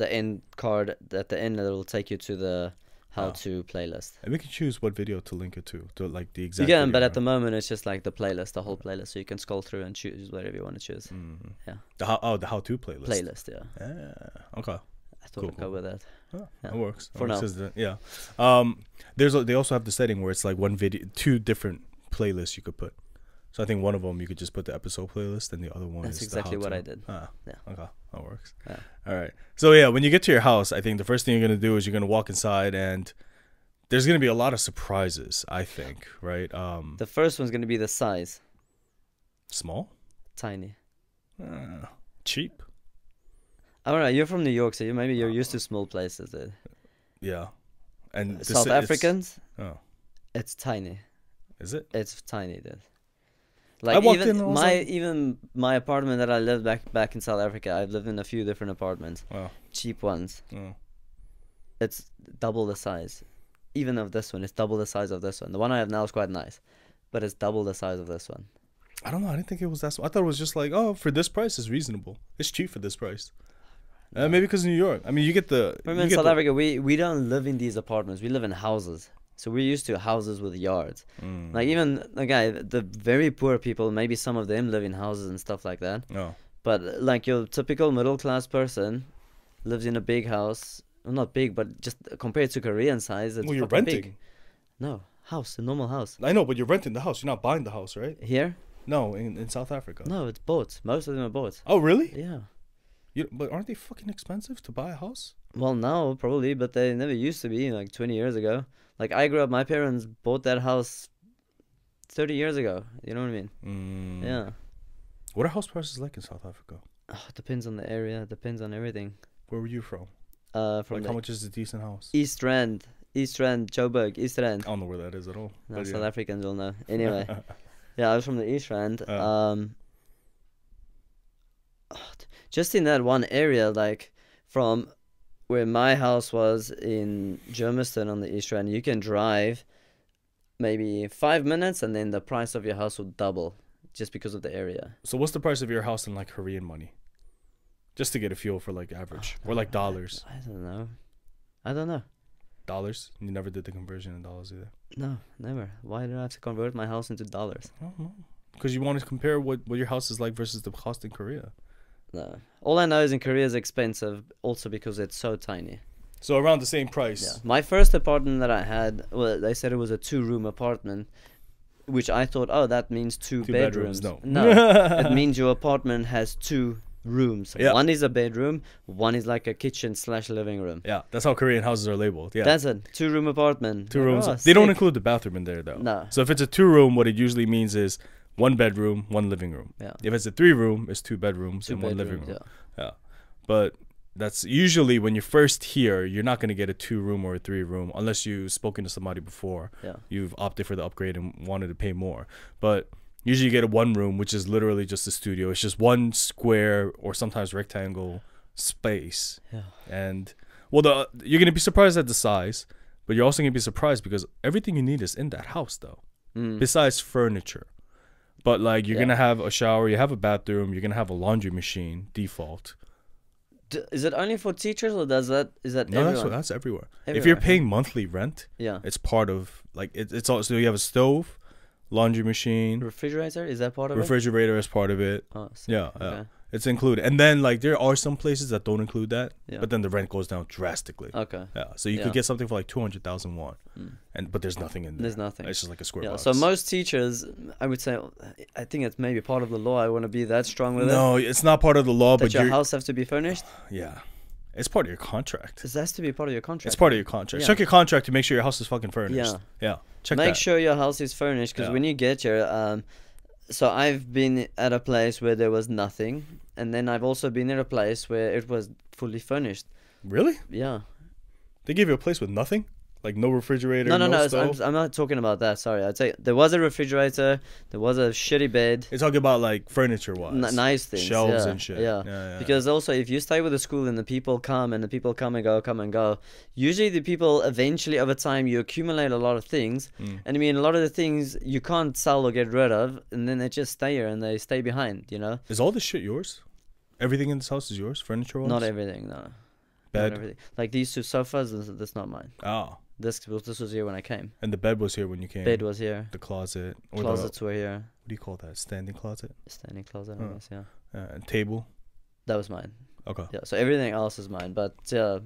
end card. At the end, it'll take you to the how-to playlist. And we can choose what video to link it to like the exact. You can, video, but at the moment, it's just like the playlist, the whole playlist. So you can scroll through and choose whatever you want to choose. Mm-hmm. Yeah. The how-to playlist. Playlist, yeah. Yeah. Okay. I thought I'd go with that. Oh, yeah. That works. For now. Yeah. They also have the setting where it's like 2 different playlists you could put. So I think one of them you could just put the episode playlist, and the other one That's is exactly the what how-to. I did. Yeah. Okay. That works. Yeah. All right. So yeah, when you get to your house, I think the first thing you're gonna do is you're gonna walk inside, and there's gonna be a lot of surprises. I think, right? The first one's gonna be the size. Small. Tiny. Cheap. I don't know. You're from New York, so maybe you're used to small places. Dude. Yeah. And South Africans, oh, it's tiny. is it? It's tiny, dude. I Like walked in even my apartment that I lived back in South Africa, I've lived in a few different apartments, Wow. cheap ones. Oh. It's double the size. Even of this one, it's double the size of this one. The one I have now is quite nice, but it's double the size of this one. I don't know. I didn't think it was that small. I thought it was just like, oh, for this price, it's reasonable. It's cheap for this price. Maybe because New York. I mean, you get the. Remember in South Africa, we don't live in these apartments. We live in houses. So we're used to houses with yards. Like even the very poor people, maybe some of them live in houses and stuff like that. No. But like your typical middle class person lives in a big house. Well, not big, but just compared to Korean size, it's Well, you're fucking renting. big. No, house, a normal house. I know, but you're renting the house. You're not buying the house, right? Here? No, in South Africa. No, it's bought. Most of them are bought. Oh, really? Yeah. But aren't they fucking expensive to buy a house? Well, now probably, but they never used to be like 20 years ago. Like I grew up, my parents bought that house 30 years ago. You know what I mean? Yeah. What are house prices like in South Africa? Oh, it depends on the area. It depends on everything. Where were you from? From Like, how much is a decent house? East Rand, Joburg, East Rand. I don't know where that is at all. No, but South yeah. Africans will know. Anyway, yeah, I was from the East Rand. Just in that one area, like from where my house was in Germiston on the East Rand, you can drive maybe 5 minutes, and then the price of your house will double just because of the area. So what's the price of your house in like Korean money? Just to get a feel for like average. Or like dollars. I don't know. Dollars? You never did the conversion in dollars either? No, never. Why did I have to convert my house into dollars? I don't know. Because you want to compare what your house is like versus the cost in Korea. No. All I know is in Korea is expensive, also because it's so tiny. So around the same price. Yeah. My first apartment that I had, well, they said it was a 2-room apartment, which I thought, oh, that means two bedrooms. No. It means your apartment has 2 rooms. Yeah. One is a bedroom, one is like a kitchen / living room. Yeah, that's how Korean houses are labeled. Yeah. That's it. 2-room apartment. 2 rooms. Oh, they don't sick. include the bathroom in there though. No. So if it's a 2-room, what it usually means is 1 bedroom, 1 living room. Yeah. If it's a 3-room, it's 2 bedrooms 2 and 1 living bedrooms, room. Yeah. But that's usually when you're first here, you're not going to get a 2-room or a 3-room unless you've spoken to somebody before. Yeah. You've opted for the upgrade and wanted to pay more. But usually you get a 1-room, which is literally just a studio. It's just 1 square or sometimes rectangle space. Yeah. And well, you're going to be surprised at the size, but you're also going to be surprised because everything you need is in that house though. Besides furniture. But like you're going to have a shower, you have a bathroom, you're going to have a laundry machine default. Is it only for teachers, or is that No, everyone? that's everywhere. If Everywhere, you're paying monthly rent, Yeah. it's part of like it's also you have a stove, laundry machine, Refrigerator, is that part of it? refrigerator is part of it. Oh, sick. Yeah, Okay. it's included. And then like there are some places that don't include that, Yeah. but then the rent goes down drastically. Okay. Yeah, so you Yeah. could get something for like 200,000 won, but there's nothing in there. There's nothing. It's just like a square Yeah. box. So most teachers, I would say, I think it's maybe part of the law. I want to be that strong with it. No, it's not part of the law, That but your you're house has to be furnished. yeah. It's part of your contract. This has to be part of your contract. It's part of your contract. Yeah. Check your contract to make sure your house is fucking furnished. Yeah. Check Make that. sure your house is furnished, because when you get here, so I've been at a place where there was nothing, and then I've also been at a place where it was fully furnished. Really? Yeah. They give you a place with nothing? Like no refrigerator, No. stove? I'm not talking about that. Sorry. I'd say there was a refrigerator. There was a shitty bed. You're talking about like furniture-wise. Nice things. Shelves yeah, and shit. Yeah. Because also, if you stay with a school and the people come and come and go, usually the people eventually over time you accumulate a lot of things. And I mean, a lot of the things you can't sell or get rid of, and then they just stay here and they stay behind, you know? Is all this shit yours? Everything in this house is yours, furniture-wise? Not everything, no. Bed? Not everything. Like these two sofas, that's not mine. Oh. This was here when I came. And the bed was here when you came? Bed was here. The closet? Or Closets were here. What do you call that? Standing closet? Standing closet, I guess, yeah. And table? That was mine. Okay. Yeah, so everything else is mine. But yeah,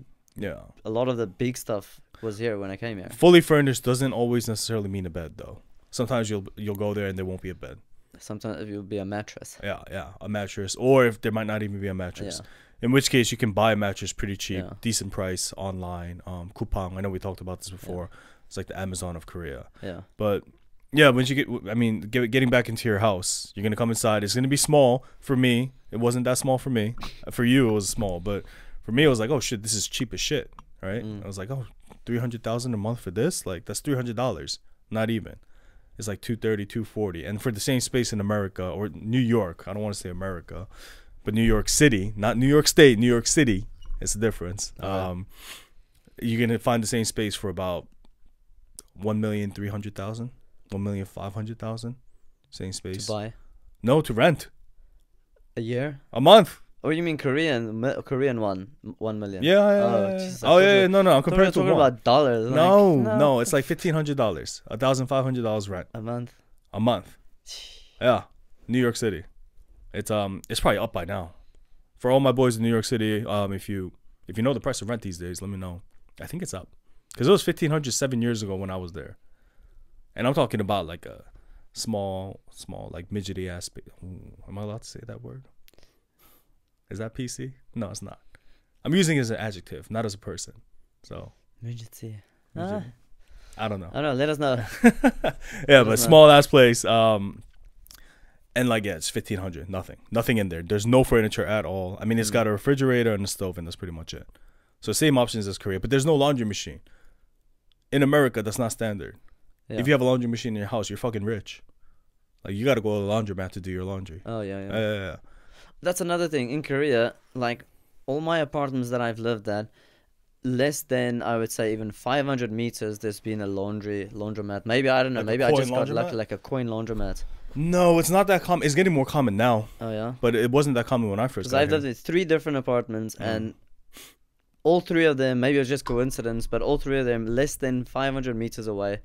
a lot of the big stuff was here when I came here. Fully furnished doesn't always necessarily mean a bed, though. Sometimes you'll go there and there won't be a bed. Sometimes it will be a mattress. Yeah, a mattress. Or if there might not even be a mattress. In which case, you can buy a mattress pretty cheap, decent price online. Coupang. I know we talked about this before. It's like the Amazon of Korea. Yeah. But yeah, once you getting back into your house, you're gonna come inside. It's gonna be small for me. It wasn't that small for me. For you, it was small. But for me, it was like, oh shit, this is cheap as shit, right? I was like, oh, $300,000 a month for this? Like that's $300. Not even. It's like $230, $240, and for the same space in America or New York. I don't want to say America. But New York City, not New York State, New York City. It's the difference. You're going to find the same space for about $1,300,000, $1,500,000. Same space. To buy? No, to rent. A year? A month. Oh, you mean Korean one, 1 million? Yeah. Jesus, No. I'm comparing to talking about dollars. No, it's like $1,500, $1,500 rent. A month? A month. Yeah, New York City. It's probably up by now. For all my boys in New York City, if you know the price of rent these days, let me know. I think it's up, because it was $1,500 7 years ago when I was there, and I'm talking about like a small like midgety ass. Am I allowed to say that word? Is that PC? No, it's not. I'm using it as an adjective, not as a person. So midgety. I don't know. I don't know. Let us know. Yeah, but small ass place. And like, yeah, it's $1,500. Nothing in there. There's no furniture at all. I mean, it's got a refrigerator and a stove, and that's pretty much it. So same options as Korea, but there's no laundry machine. In America, that's not standard. Yeah. If you have a laundry machine in your house, you're fucking rich. Like, you got to go to the laundromat to do your laundry. Oh, yeah. That's another thing. In Korea, like, all my apartments that I've lived at, less than, I would say, even 500 meters, there's been a laundromat. Maybe, I don't know, maybe I just got lucky, like a coin laundromat. No, it's not that common. It's getting more common now. Oh, yeah? But it wasn't that common when I first got here. I've lived in 3 different apartments, and all 3 of them, maybe it was just coincidence, but all 3 of them, less than 500 meters away,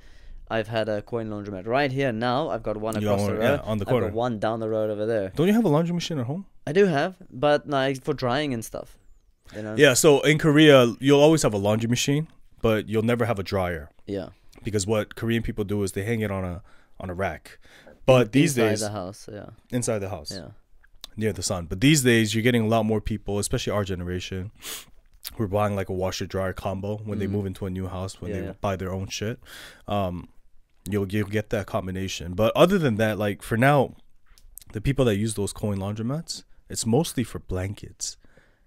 I've had a coin laundromat. Right here now, I've got one across the road. Yeah, on the corner. I've got one down the road over there. Don't you have a laundry machine at home? I do have, but like for drying and stuff. You know? Yeah, so in Korea, you'll always have a laundry machine, but you'll never have a dryer. Yeah. Because what Korean people do is they hang it on a rack. But these days, inside the house, yeah. Inside the house. Yeah. Near the sun. But these days, you're getting a lot more people, especially our generation, who are buying like a washer dryer combo when they move into a new house, when they buy their own shit. You'll get that combination. But other than that, like for now, the people that use those coin laundromats, it's mostly for blankets.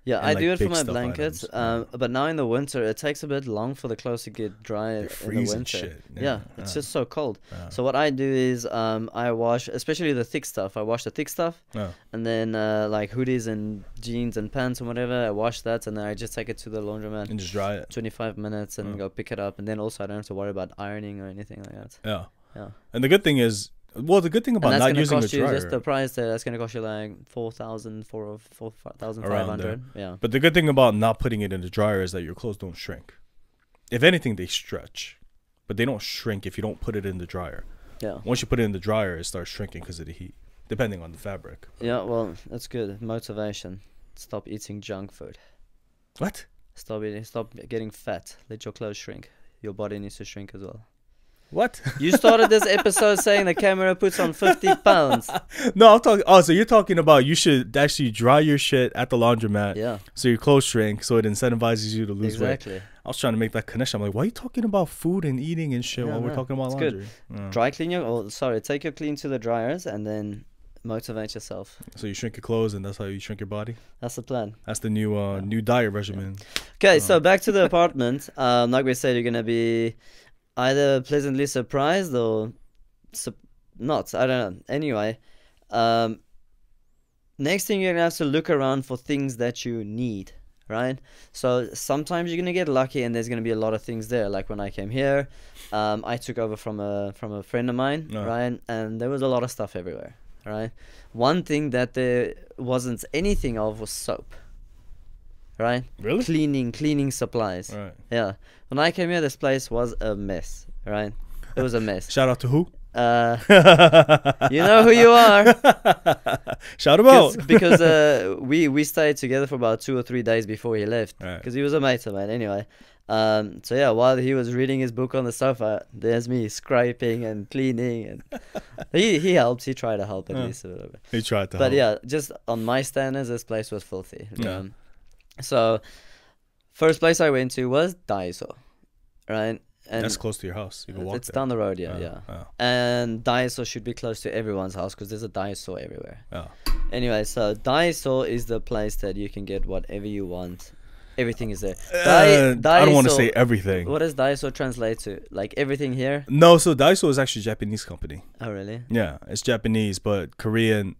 Yeah, I do it for my blankets, but now in the winter, it takes a bit long for the clothes to get dry in the winter. Shit. Yeah, it's just so cold. So what I do is I wash, especially the thick stuff. I wash the thick stuff, and then like hoodies and jeans and pants and whatever, I wash that, and then I just take it to the laundromat. And just dry it. 25 minutes and go pick it up. And then also I don't have to worry about ironing or anything like that. Yeah. Yeah. And the good thing is, well, the good thing about not using a dryer, just the price there, that's gonna cost you like 4,500. Yeah. But the good thing about not putting it in the dryer is that your clothes don't shrink. If anything, they stretch, but they don't shrink if you don't put it in the dryer. Yeah. Once you put it in the dryer, it starts shrinking because of the heat, depending on the fabric. Yeah. Well, that's good motivation. Stop eating junk food. What? Stop getting fat. Let your clothes shrink. Your body needs to shrink as well. What? You started this episode saying the camera puts on 50 pounds. No, I'm talking. Oh, so you're talking about you should actually dry your shit at the laundromat. Yeah. So your clothes shrink, so it incentivizes you to lose weight. Exactly. I was trying to make that connection. I'm like, why are you talking about food and eating and shit while we're talking about it's laundry? good. Yeah. Dry clean take your clean to the dryers and then motivate yourself. So you shrink your clothes, and that's how you shrink your body. That's the plan. That's the new diet regimen. Okay, so back to the apartment. Like we said, you're gonna be either pleasantly surprised or not. I don't know. Anyway, next thing you're gonna have to look around for things that you need, right? So sometimes you're gonna get lucky and there's gonna be a lot of things there. Like when I came here, I took over from a friend of mine, right? And there was a lot of stuff everywhere, right? One thing that there wasn't anything of was soap. Right? Really? Cleaning supplies. Right. Yeah. When I came here, this place was a mess. Right? It was a mess. Shout out to who? You know who you are. Shout him out. Because we stayed together for about 2 or 3 days before he left. Right. Because he was a mate of mine anyway. So yeah, while he was reading his book on the sofa, there's me scraping and cleaning, and he helped. He tried to help at least a little bit. He tried to. But help. yeah, just on my standards, this place was filthy. Yeah. So, first place I went to was Daiso, right? And that's close to your house. You can walk it's there. down the road, yeah. And Daiso should be close to everyone's house because there's a Daiso everywhere. Anyway, so Daiso is the place that you can get whatever you want. Everything is there. I don't want to say everything. What does Daiso translate to? Like everything here? No, so Daiso is actually a Japanese company. Oh, really? Yeah, it's Japanese, but Korean.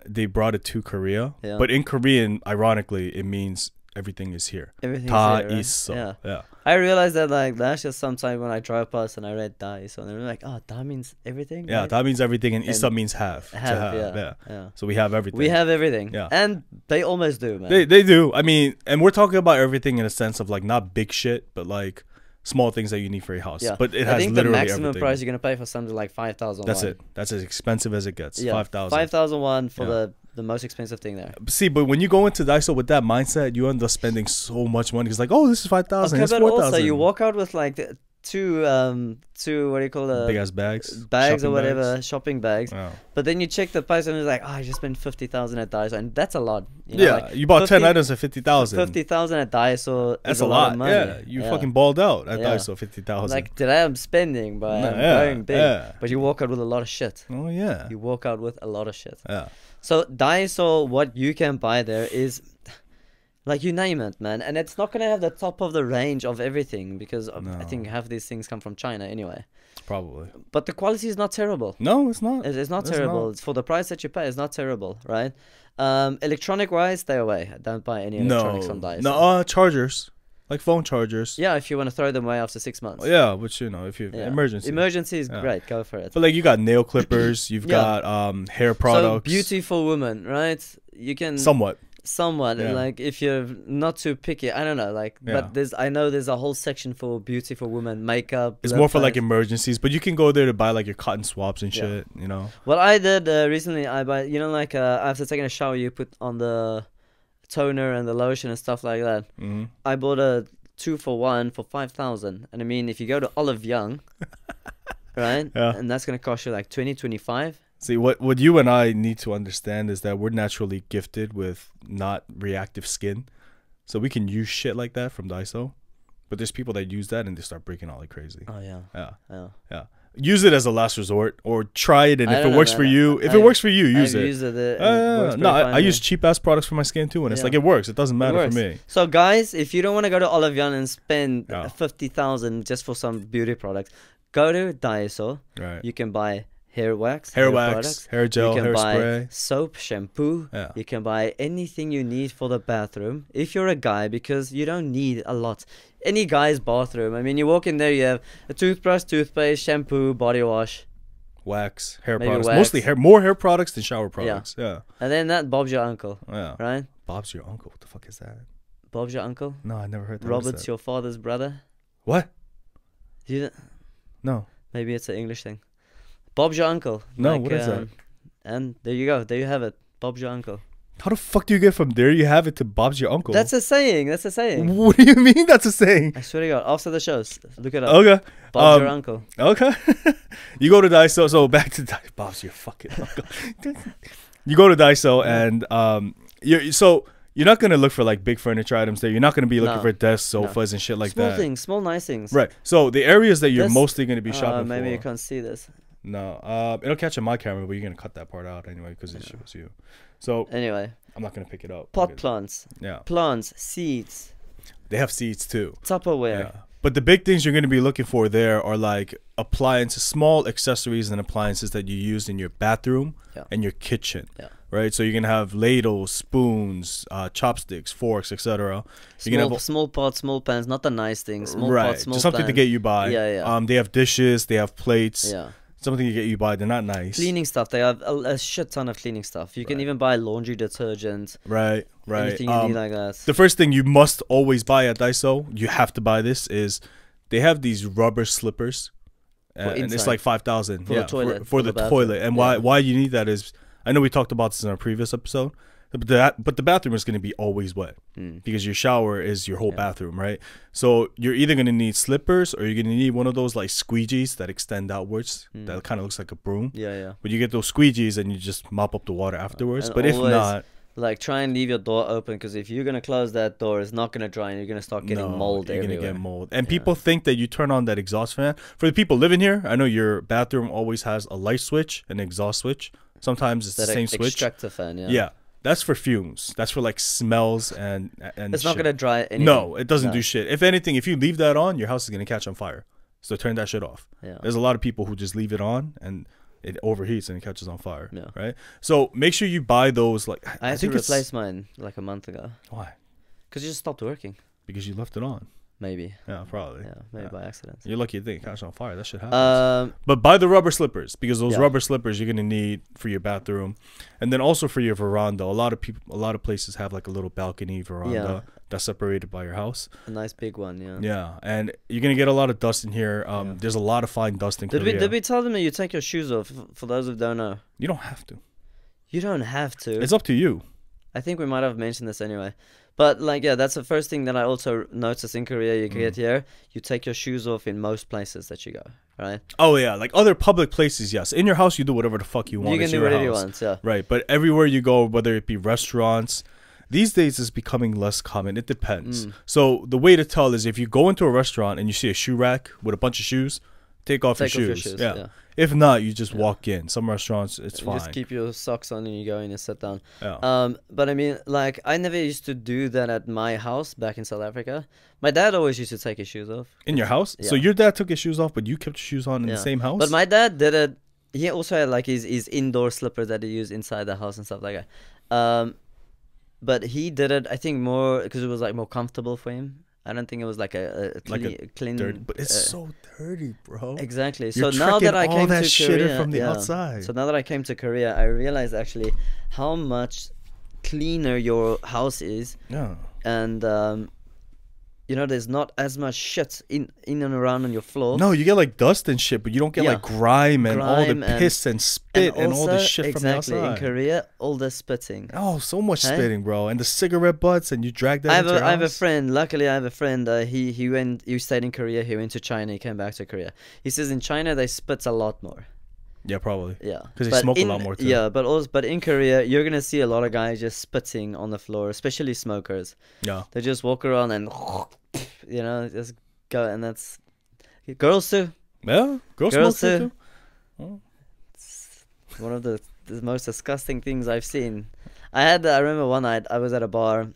They brought it to Korea, Yeah. but in Korean, ironically, it means everything is here. Everything's Ta here, right? iso. Yeah. I realized that like last year sometime when I drive past and I read Daiso, and they were like, oh, that means everything? Yeah, right? that means everything, and isa means have. To have. Yeah. So we have everything. We have everything. Yeah. And they almost do, man. They do. I mean, and we're talking about everything in a sense of like not big shit, but like small things that you need for your house. Yeah. But it I has think the literally maximum everything. price you're going to pay for something like 5,000 That's it. That's as expensive as it gets. Yeah. 5,000. 5,000 won for the most expensive thing there. See, but when you go into Daiso with that mindset, you end up spending so much money. It's like, oh, this is 5,000. Okay, it's but 4,000. also you walk out with like two what do you call it? Big ass bags. Bags shopping or whatever, bags. shopping bags. Yeah. But then you check the price and it's like, oh, I just spent 50,000 at Daiso, and that's a lot. You know, Yeah, like you bought 10 items at 50,000. 50,000 at Daiso. That's is a lot. of money. Yeah, you fucking balled out at Yeah. Daiso 50,000. Like today I'm spending, but I'm going big. But you walk out with a lot of shit. Oh yeah. You walk out with a lot of shit. Yeah. So Daiso, what you can buy there is, like, you name it, man. And it's not gonna have the top of the range of everything because I think half these things come from China anyway. Probably. But the quality is not terrible. No, it's not. It's not It's terrible. not. It's for the price that you pay. It's not terrible, right? Electronic wise, stay away. Don't buy any electronics from Daiso. No, chargers. Like phone chargers. Yeah, if you want to throw them away after 6 months. Yeah, which you know, if you Yeah. emergency. Emergency is great. Go for it. But like you got nail clippers, you've got hair products. So beauty for women, right? You can Somewhat. Yeah. like if you're not too picky, I don't know, like but I know there's a whole section for beauty for women, makeup. It's more for like emergencies, but you can go there to buy like your cotton swabs and shit, you know. What I did recently, I buy, you know, like after taking a shower, you put on the toner and the lotion and stuff like that. I bought a 2-for-1 for 5,000, and I mean, if you go to Olive Young, right, and that's gonna cost you like 20-25. See, what you and I need to understand is that we're naturally gifted with not reactive skin, so we can use shit like that from Daiso. But there's people that use that and they start breaking out like crazy. Oh yeah. Use it as a last resort, or try it, and if it know, works man. for you, use it. Used it, it works No, pretty I fine, use man. cheap ass products for my skin too, and it's like it works. It doesn't matter for me. So guys, if you don't want to go to Olive Young and spend 50,000 just for some beauty products, go to Daiso. Right. You can buy hair wax, products, hair gel, you can hair buy spray, soap, shampoo. You can buy anything you need for the bathroom if you're a guy, because you don't need a lot. Any guy's bathroom, I mean, you walk in there, you have a toothbrush, toothpaste, shampoo, body wash, wax, hair maybe products, wax. mostly more hair products than shower products. Yeah. And then that Bob's your uncle. Yeah. Right? Bob's your uncle. What the fuck is that? Bob's your uncle? No, I never heard that. Robert's your father's brother? What? No. Maybe it's an English thing. Bob's your uncle. No, what is that? And there you go. There you have it. Bob's your uncle. How the fuck do you get from there you have it to Bob's your uncle? That's a saying. That's a saying. What do you mean that's a saying? I swear to God. After the shows, look it up. Okay. Bob's your uncle. Okay. You go to Daiso. So back to Bob's your fucking uncle. You go to Daiso and you're not gonna look for like big furniture items there. You're not gonna be looking for desks, sofas, and shit like small that. Things, small nice things. Right. So the areas that you're mostly gonna be shopping maybe for. you can't see this. No. It'll catch on my camera, but you're gonna cut that part out anyway because it shows you. So anyway, I'm not gonna pick it up. pot plants. Yeah. Plants, seeds. They have seeds too. Tupperware. Yeah. But the big things you're going to be looking for there are like appliances, small accessories and appliances that you use in your bathroom and your kitchen. Yeah. Right? So you're going to have ladles, spoons, chopsticks, forks, etc. Small pots, small pans, not the nice things. Small pots, small just something pans. to get you by. Yeah. They have dishes, they have plates. Yeah. Something to get you by. They're not nice. Cleaning stuff. They have a shit ton of cleaning stuff. You can even buy laundry detergent. Right. Anything you need like that. The first thing you must always buy at Daiso, you have to buy this, is they have these rubber slippers. And it's like 5,000 for the toilet. For the toilet. And why you need that is, I know we talked about this in our previous episode, but the bathroom is going to be always wet because your shower is your whole bathroom, right? So you're either going to need slippers or you're going to need one of those like squeegees that extend outwards. That kind of looks like a broom. Yeah. But you get those squeegees and you just mop up the water afterwards. And but if not, like try and leave your door open, because if you're going to close that door, it's not going to dry and you're going to start getting mold everywhere. You're going to get mold. And people think that you turn on that exhaust fan. For the people living here, I know your bathroom always has a light switch, an exhaust switch. Sometimes it's the same switch. Extractor fan, Yeah. That's for fumes. That's for like smells and it's not gonna dry anything. No, it doesn't do shit. If anything, if you leave that on, your house is gonna catch on fire. So turn that shit off. Yeah. There's a lot of people who just leave it on and it overheats and it catches on fire. Yeah. Right. So make sure you buy those. Like I had to replace mine like a month ago. Why? Because it just stopped working. Because you left it on. Maybe. Yeah, probably. Yeah, maybe by accident. You're lucky it didn't catch on fire. That shit happens. But buy the rubber slippers, because those rubber slippers you're gonna need for your bathroom, and then also for your veranda. A lot of places have like a little balcony veranda that's separated by your house. A nice big one, yeah. Yeah, and you're gonna get a lot of dust in here. There's a lot of fine dust in Korea. Did we tell them that you take your shoes off? For those who don't know, you don't have to. You don't have to. It's up to you. I think we might have mentioned this anyway. But like, yeah, that's the first thing that I also noticed in Korea. You get here, you take your shoes off in most places that you go, right? Oh yeah, like other public places, yes. In your house, you do whatever the fuck you want. You can do whatever you want, yeah. Right, but everywhere you go, whether it be restaurants, these days is becoming less common. It depends. So the way to tell is if you go into a restaurant and you see a shoe rack with a bunch of shoes, take off your shoes. Yeah. If not, you just walk in. Some restaurants, it's fine. Just keep your socks on and you go in and sit down. Yeah. But I mean, like, I never used to do that at my house back in South Africa. My dad always used to take his shoes off. In your house? Yeah. So your dad took his shoes off, but you kept your shoes on in the same house? But my dad did it. He also had like his indoor slippers that he used inside the house and stuff like that. But he did it, I think, more because it was like more comfortable for him. I don't think it was like a clean. Dirty, but it's so dirty, bro. Exactly. You're so now that I came to Korea, from the outside. So now that I came to Korea, I realized actually how much cleaner your house is. Yeah. And you know, there's not as much shit in and around on your floor. No, you get like dust and shit, but you don't get like grime and all the piss and spit and all the shit from the outside. In Korea, all the spitting. Oh, so much spitting, bro. And the cigarette butts, and you drag that into your house. I have a friend. Luckily, I have a friend. He stayed in Korea. He went to China. He came back to Korea. He says in China they spit a lot more. Yeah, probably. Yeah, because they smoke a lot more too. Yeah, but in Korea, you're gonna see a lot of guys just spitting on the floor, especially smokers. Yeah, they just walk around and, you know, just go, and that's girls too. Yeah, girls smoke too. Oh. It's one of the most disgusting things I've seen. I remember one night I was at a bar,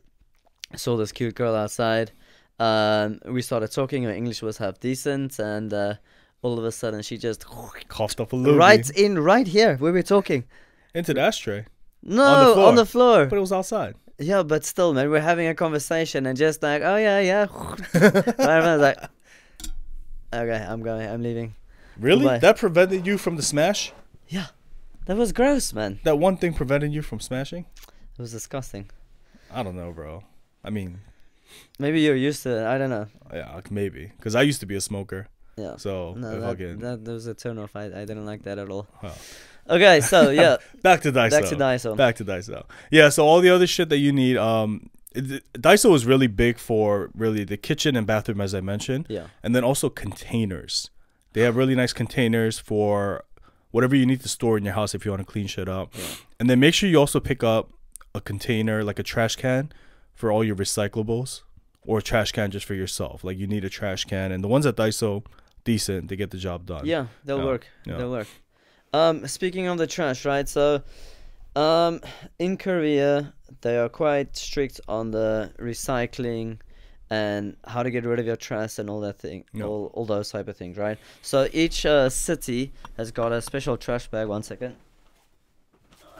saw this cute girl outside. We started talking. Her English was half decent, and all of a sudden she just coughed up a little right here where we're talking into the ashtray. No, on the floor. But it was outside. Yeah, but still, man, we're having a conversation and just like, oh yeah. I was like, okay, I'm leaving. Really? Goodbye. That prevented you from the smash? Yeah, that was gross, man. That one thing prevented you from smashing? It was disgusting. I don't know, bro. I mean, maybe you're used to it. I don't know. Yeah, maybe, because I used to be a smoker. Yeah. So no, that was a turn off. I didn't like that at all. Okay, so yeah, Back to Daiso. Back to Daiso. Yeah, so all the other shit that you need, Daiso is really big for really the kitchen and bathroom, as I mentioned. Yeah. And then also containers. They have really nice containers for whatever you need to store in your house if you want to clean shit up. Yeah. And then make sure you also pick up a container, like a trash can, for all your recyclables, or a trash can just for yourself. Like you need a trash can, and the ones at Daiso, decent, they get the job done. Yeah, they'll work. Yeah. They'll work. Speaking of the trash, right? So, in Korea, they are quite strict on the recycling and how to get rid of your trash and all that thing, all those type of things, right? So each city has got a special trash bag. 1 second.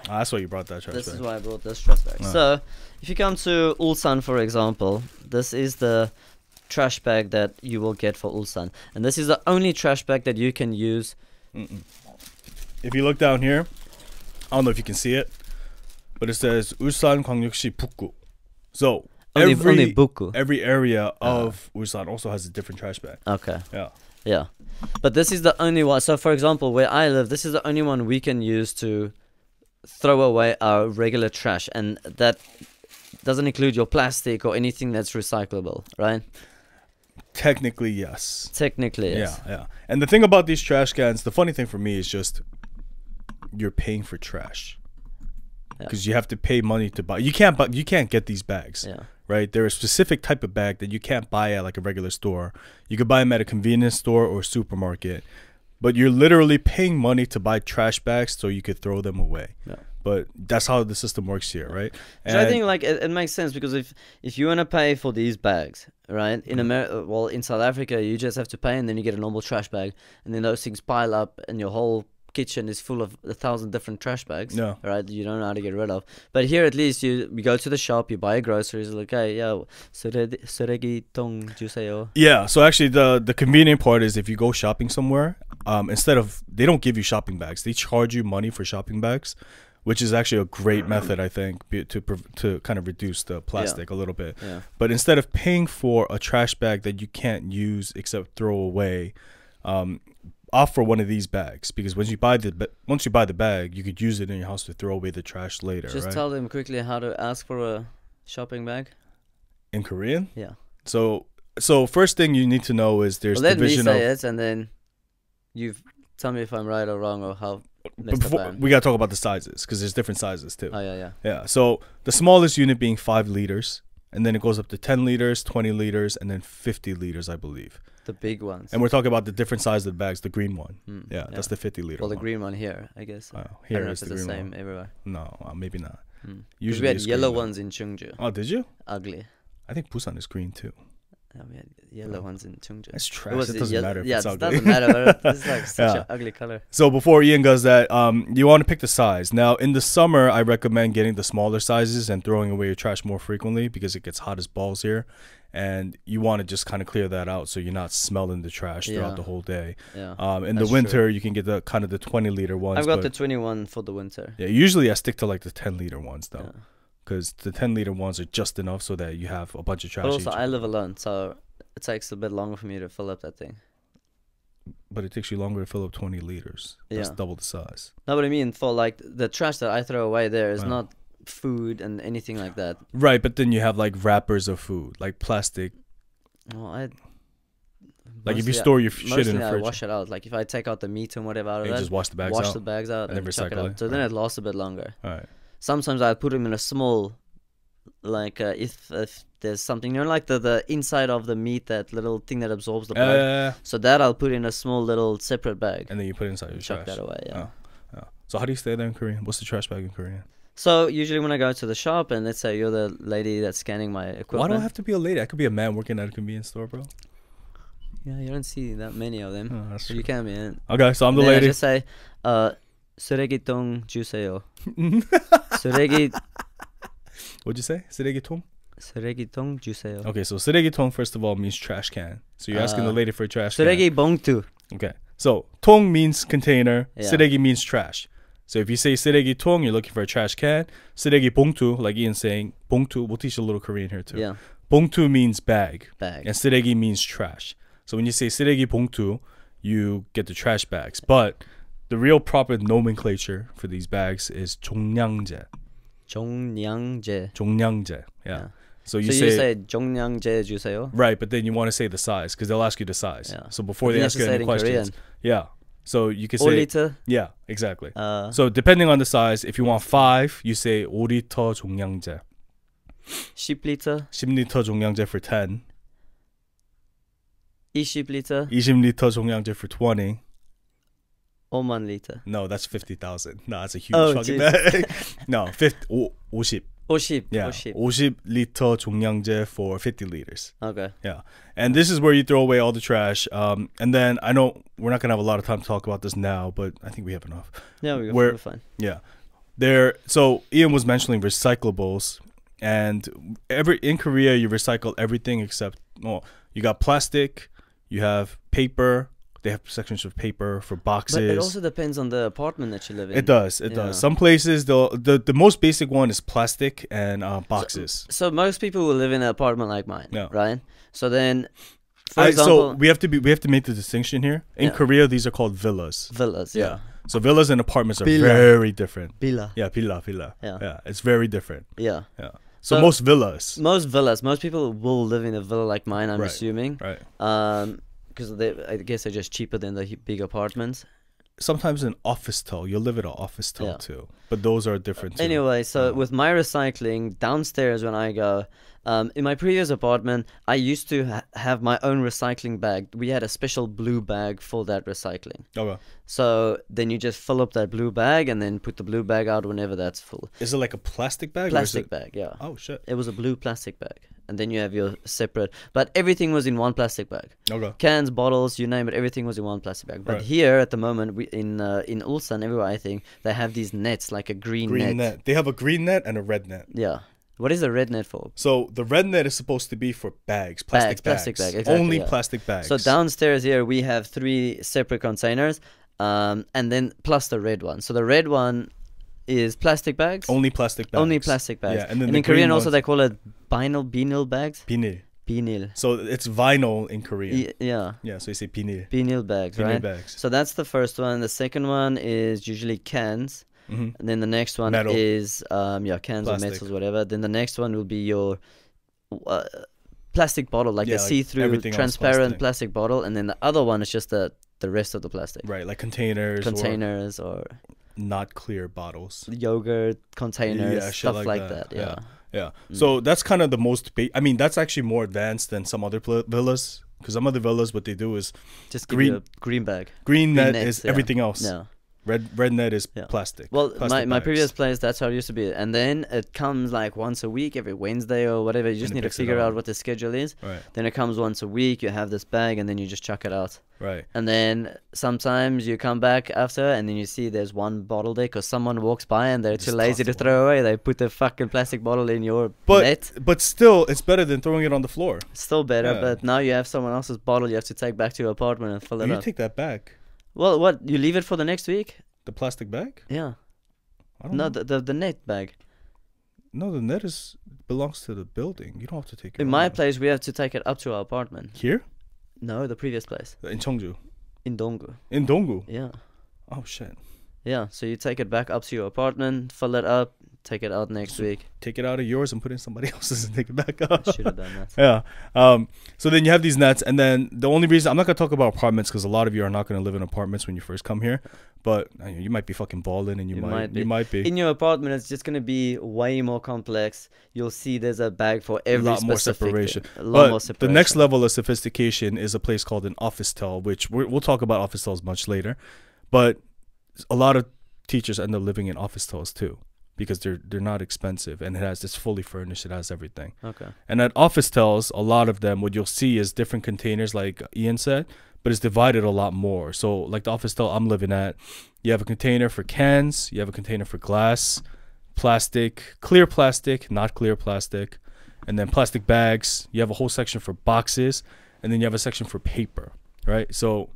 That's why you brought that trash bag. This is why I brought this trash bag. So, if you come to Ulsan, for example, this is the trash bag that you will get for Ulsan, and this is the only trash bag that you can use. If you look down here, I don't know if you can see it, but it says Ulsan 광역시 북구. So only Buku. every area of Ulsan also has a different trash bag. Okay. Yeah. Yeah, but this is the only one. So, for example, where I live, this is the only one we can use to throw away our regular trash, and that doesn't include your plastic or anything that's recyclable, right? Technically, yes. Technically, yes. Yeah. And the thing about these trash cans, the funny thing for me is just you're paying for trash because you have to pay money to buy. You can't get these bags. Yeah. Right? They're a specific type of bag that you can't buy at like a regular store. You could buy them at a convenience store or supermarket, but you're literally paying money to buy trash bags so you could throw them away. Yeah. But that's how the system works here, right? And I think like it makes sense, because if you want to pay for these bags, right? In America, well, in South Africa, you just have to pay, and then you get a normal trash bag, and then those things pile up, and your whole kitchen is full of 1,000 different trash bags. Yeah. Right? You don't know how to get rid of. But here, at least you go to the shop, you buy your groceries, like, hey, yeah, 쓰레기 통 주세요. Yeah. So actually, the convenient part is if you go shopping somewhere, instead of, they don't give you shopping bags, they charge you money for shopping bags, which is actually a great method, I think, to kind of reduce the plastic a little bit. Yeah. But instead of paying for a trash bag that you can't use except throw away, opt for one of these bags, because once you buy the bag, you could use it in your house to throw away the trash later. Just right? tell them quickly how to ask for a shopping bag. In Korean? Yeah. So first thing you need to know is there's let me division say of. it, and then you tell me if I'm right or wrong, or how. But before, we gotta talk about the sizes, because there's different sizes too. Oh yeah. Yeah. So the smallest unit being 5 liters, and then it goes up to 10 liters, 20 liters, and then 50 liters, I believe. The big ones. And we're talking about the different size of the bags. The green one. Yeah, that's the 50 liter. Well, the one. green one here, I guess. Here I don't know is if the it's the green same one. everywhere. No, maybe not. Usually we had it's yellow green, ones in Cheongju. Oh, did you? Ugly. I think Busan is green too. Yeah, we had yellow ones in Cheongju. It's trash. It doesn't matter if yeah, it's it ugly. doesn't matter. But it's like such an ugly color. So before Ian does that, you want to pick the size. Now, in the summer, I recommend getting the smaller sizes and throwing away your trash more frequently, because it gets hot as balls here. And you want to just kind of clear that out so you're not smelling the trash throughout the whole day. Yeah. In the winter, you can get the kind of the 20 liter ones. I've got the 21 for the winter. Yeah, usually I stick to like the 10 liter ones though. Because the 10 liter ones are just enough so that you have a bunch of trash. But also, I live alone, so it takes a bit longer for me to fill up that thing. But it takes you longer to fill up 20 liters. That's double the size. No, but I mean, for like the trash that I throw away there is not food and anything like that. Right, but then you have like wrappers of food, like plastic. Well, like if you store your shit in the fridge. I wash it out. Like if I take out the meat and whatever out of that, just wash the bags out? and then chuck it out. So then it lasts a bit longer. All right. Sometimes I'll put them in a small, like if there's something, you know, like the inside of the meat, that little thing that absorbs the blood. So that I'll put in a small little separate bag. And then you put it inside your trash. Chuck that away, So how do you say that in Korean? What's the trash bag in Korean? So usually when I go to the shop, and let's say you're the lady that's scanning my equipment. Why do I have to be a lady? I could be a man working at a convenience store, bro. Yeah, you don't see that many of them. Oh, that's true. You can be in. Okay, so I'm the then lady. I just say, 쓰레기통 주세요. 쓰레기. What'd you say? 쓰레기통? 쓰레기통 주세요. Okay, so 쓰레기통 first of all means trash can. So you're asking the lady for a trash can. 쓰레기 봉투. Okay, so 통 means container. 쓰레기 means trash. So if you say 쓰레기통, you're looking for a trash can. 쓰레기 봉투, like Ian's saying, 봉투. We'll teach a little Korean here too. Yeah. 봉투 means bag. Bag. And 쓰레기 means trash. So when you say 쓰레기 봉투, you get the trash bags. But the real proper nomenclature for these bags is 종량제. 종량제. 종량제. Yeah. So you you say say 종량제 주세요. right, but then you want to say the size because they'll ask you the size. Yeah. So before they You have ask to you say any it in questions, Korean. yeah. So you can say 5리터. yeah, exactly. Uh, So depending on the size, if you want 5, you say 5리터 종량제. 10리터. 10리터 종량제 for 10. 20리터. 20리터 종량제 for 20. 5만 리터. No, that's 50,000. No, that's a huge Oh, fucking jeez. bag. No, 50. 50. 50. Yeah, 50. 50리터 종량제 for 50 liters. Okay. Yeah, and this is where you throw away all the trash. And then I know we're not gonna have a lot of time to talk about this now, but I think we have enough. Yeah, we're fine. Yeah, so Ian was mentioning recyclables, and in Korea you recycle everything except you got plastic, you have paper. They have sections of paper for boxes. But it also depends on the apartment that you live in. It does. Some places the most basic one is plastic and boxes. So most people will live in an apartment like mine, Yeah. right? So then, for example, so we have to make the distinction here. In Korea, these are called villas. villas, yeah. So villas and apartments are Villa. very different. Villa. Yeah, villa. Yeah. Yeah, it's very different. Yeah. Yeah. So So- most villas. Most people will live in a villa like mine, I'm Right. assuming. Right. Because I guess they're just cheaper than the big apartments. Sometimes an office tow. You'll live in an office tow Yeah. too. But those are different too. Anyway, so with my recycling downstairs when I go, in my previous apartment, I used to have my own recycling bag. We had a special blue bag for that recycling. Okay. So then you just fill up that blue bag and then put the blue bag out whenever that's full. Is it like a plastic bag? or is Plastic it- bag, yeah. Oh shit. It was a blue plastic bag. And then you have your separate, but everything was in one plastic bag. Okay. Cans, bottles, you name it, everything was in one plastic bag. But Right. here at the moment, we in Ulsan, everywhere I think, they have these nets, like a green Net. They have a green net and a red net. Yeah. What is the red net for? So the red net is supposed to be for bags, plastic bags. Plastic bag, exactly, Only yeah. plastic bags. So downstairs here we have 3 separate containers, and then plus the red one. So the red one is plastic bags. Only plastic bags. Only plastic bags. Yeah, and then in the Korean green also ones- they call it binil bags. Pinil. Binil. So it's vinyl in Korean. Yeah. Yeah, so you say pinil. Binil bags, Pinil right? bags. So that's the first one. The second one is usually cans. Mhm. And then the next one Metal. is cans or Plastic. metals, whatever. Then the next one will be your plastic bottle, like Yeah, a like see-through, everything else transparent plastic bottle. And then the other one is just the rest of the plastic. Right, like containers Or or not clear bottles. yogurt containers, shit stuff like that. Yeah. Yeah. So that's kind of the most I mean, that's actually more advanced than some other villas, because some other villas what they do is Just give Green- you a green bag. green net nets, is yeah. everything else. No. Red net is Yeah. plastic. Well, Plastic my bags. previous place, that's how it used to be. And then it comes like once a week, every Wednesday or whatever. You just And it need to picks it figure up. out what the schedule is. Right. Then it comes once a week. You have this bag and then you just chuck it out. Right. And then sometimes you come back after and then you see there's one bottle there because someone walks by and they're too Just lazy to toss the throw away. They put the fucking plastic bottle in your But net. but still, it's better than throwing it on the floor. Still better, Yeah. but now you have someone else's bottle you have to take back to your apartment and fill it You up. take that back. Well, what? You leave it for the next week? The plastic bag? Yeah. I don't No, know. the net bag. No, the net belongs to the building. You don't have to take it. In home. my place, we have to take it up to our apartment. Here No, the previous place. in Cheongju, In Donggu. in Donggu. Yeah. Oh shit! Yeah, so you take it back up to your apartment, fill it up, take it out next week. Take it out of yours and put it in somebody else's and take it back up. Should have done that. Yeah. So then you have these nets, and then the only reason I'm not gonna talk about apartments because a lot of you are not gonna live in apartments when you first come here, but you might be fucking balling, and you might be. In your apartment, it's just gonna be way more complex. You'll see there's a bag for every lot more specific separation. thing. A lot But more the separation. next level of sophistication is a place called an office tel, which we'll talk about office tels much later. But a lot of teachers end up living in office tels too, because they're not expensive, and it's fully furnished. It has everything. Okay. And at office tels, a lot of them, what you'll see is different containers, like Ian said, but it's divided a lot more. So like the office tel I'm living at, you have a container for cans, you have a container for glass, plastic, clear plastic, not clear plastic, and then plastic bags. You have a whole section for boxes, and then you have a section for paper, right? So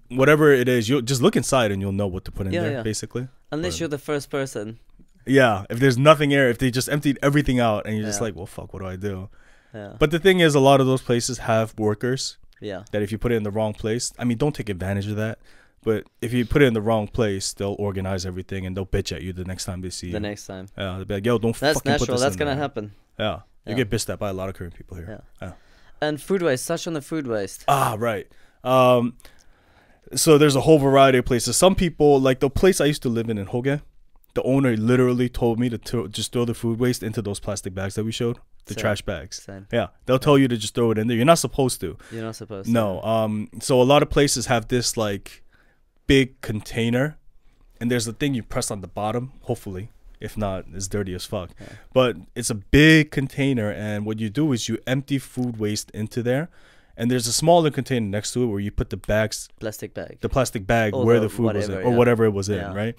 whatever it is, you'll just look inside and you'll know what to put in Yeah, there, yeah. basically. Unless But- you're the first person. Yeah, if there's nothing here, if they just emptied everything out and you're just Yeah. like, well, fuck, what do I do? Yeah. But the thing is, a lot of those places have workers Yeah. that if you put it in the wrong place, I mean, don't take advantage of that. But if you put it in the wrong place, they'll organize everything and they'll bitch at you the next time they see you. The next time. Yeah, they'll be like, yo, don't That's fucking put natural. this That's in gonna there. happen. Yeah. You Yeah. get pissed at by a lot of Korean people here. Yeah. And food waste. Touch on the food waste. Ah, right. So there's a whole variety of places. Some people, like the place I used to live in Hoge, the owner literally told me to just throw the food waste into those plastic bags that we showed, the Same. trash bags. Same. Yeah, they'll tell you to just throw it in there. You're not supposed to. You're not supposed to. No. So a lot of places have this like big container, and there's a thing you press on the bottom. Hopefully, if not, it's dirty as fuck. Yeah. But it's a big container, and what you do is you empty food waste into there. And there's a smaller container next to it where you put the bags, Plastic bag. the plastic bag Or where the the food was in, whatever, or yeah. whatever it was in, Yeah. right?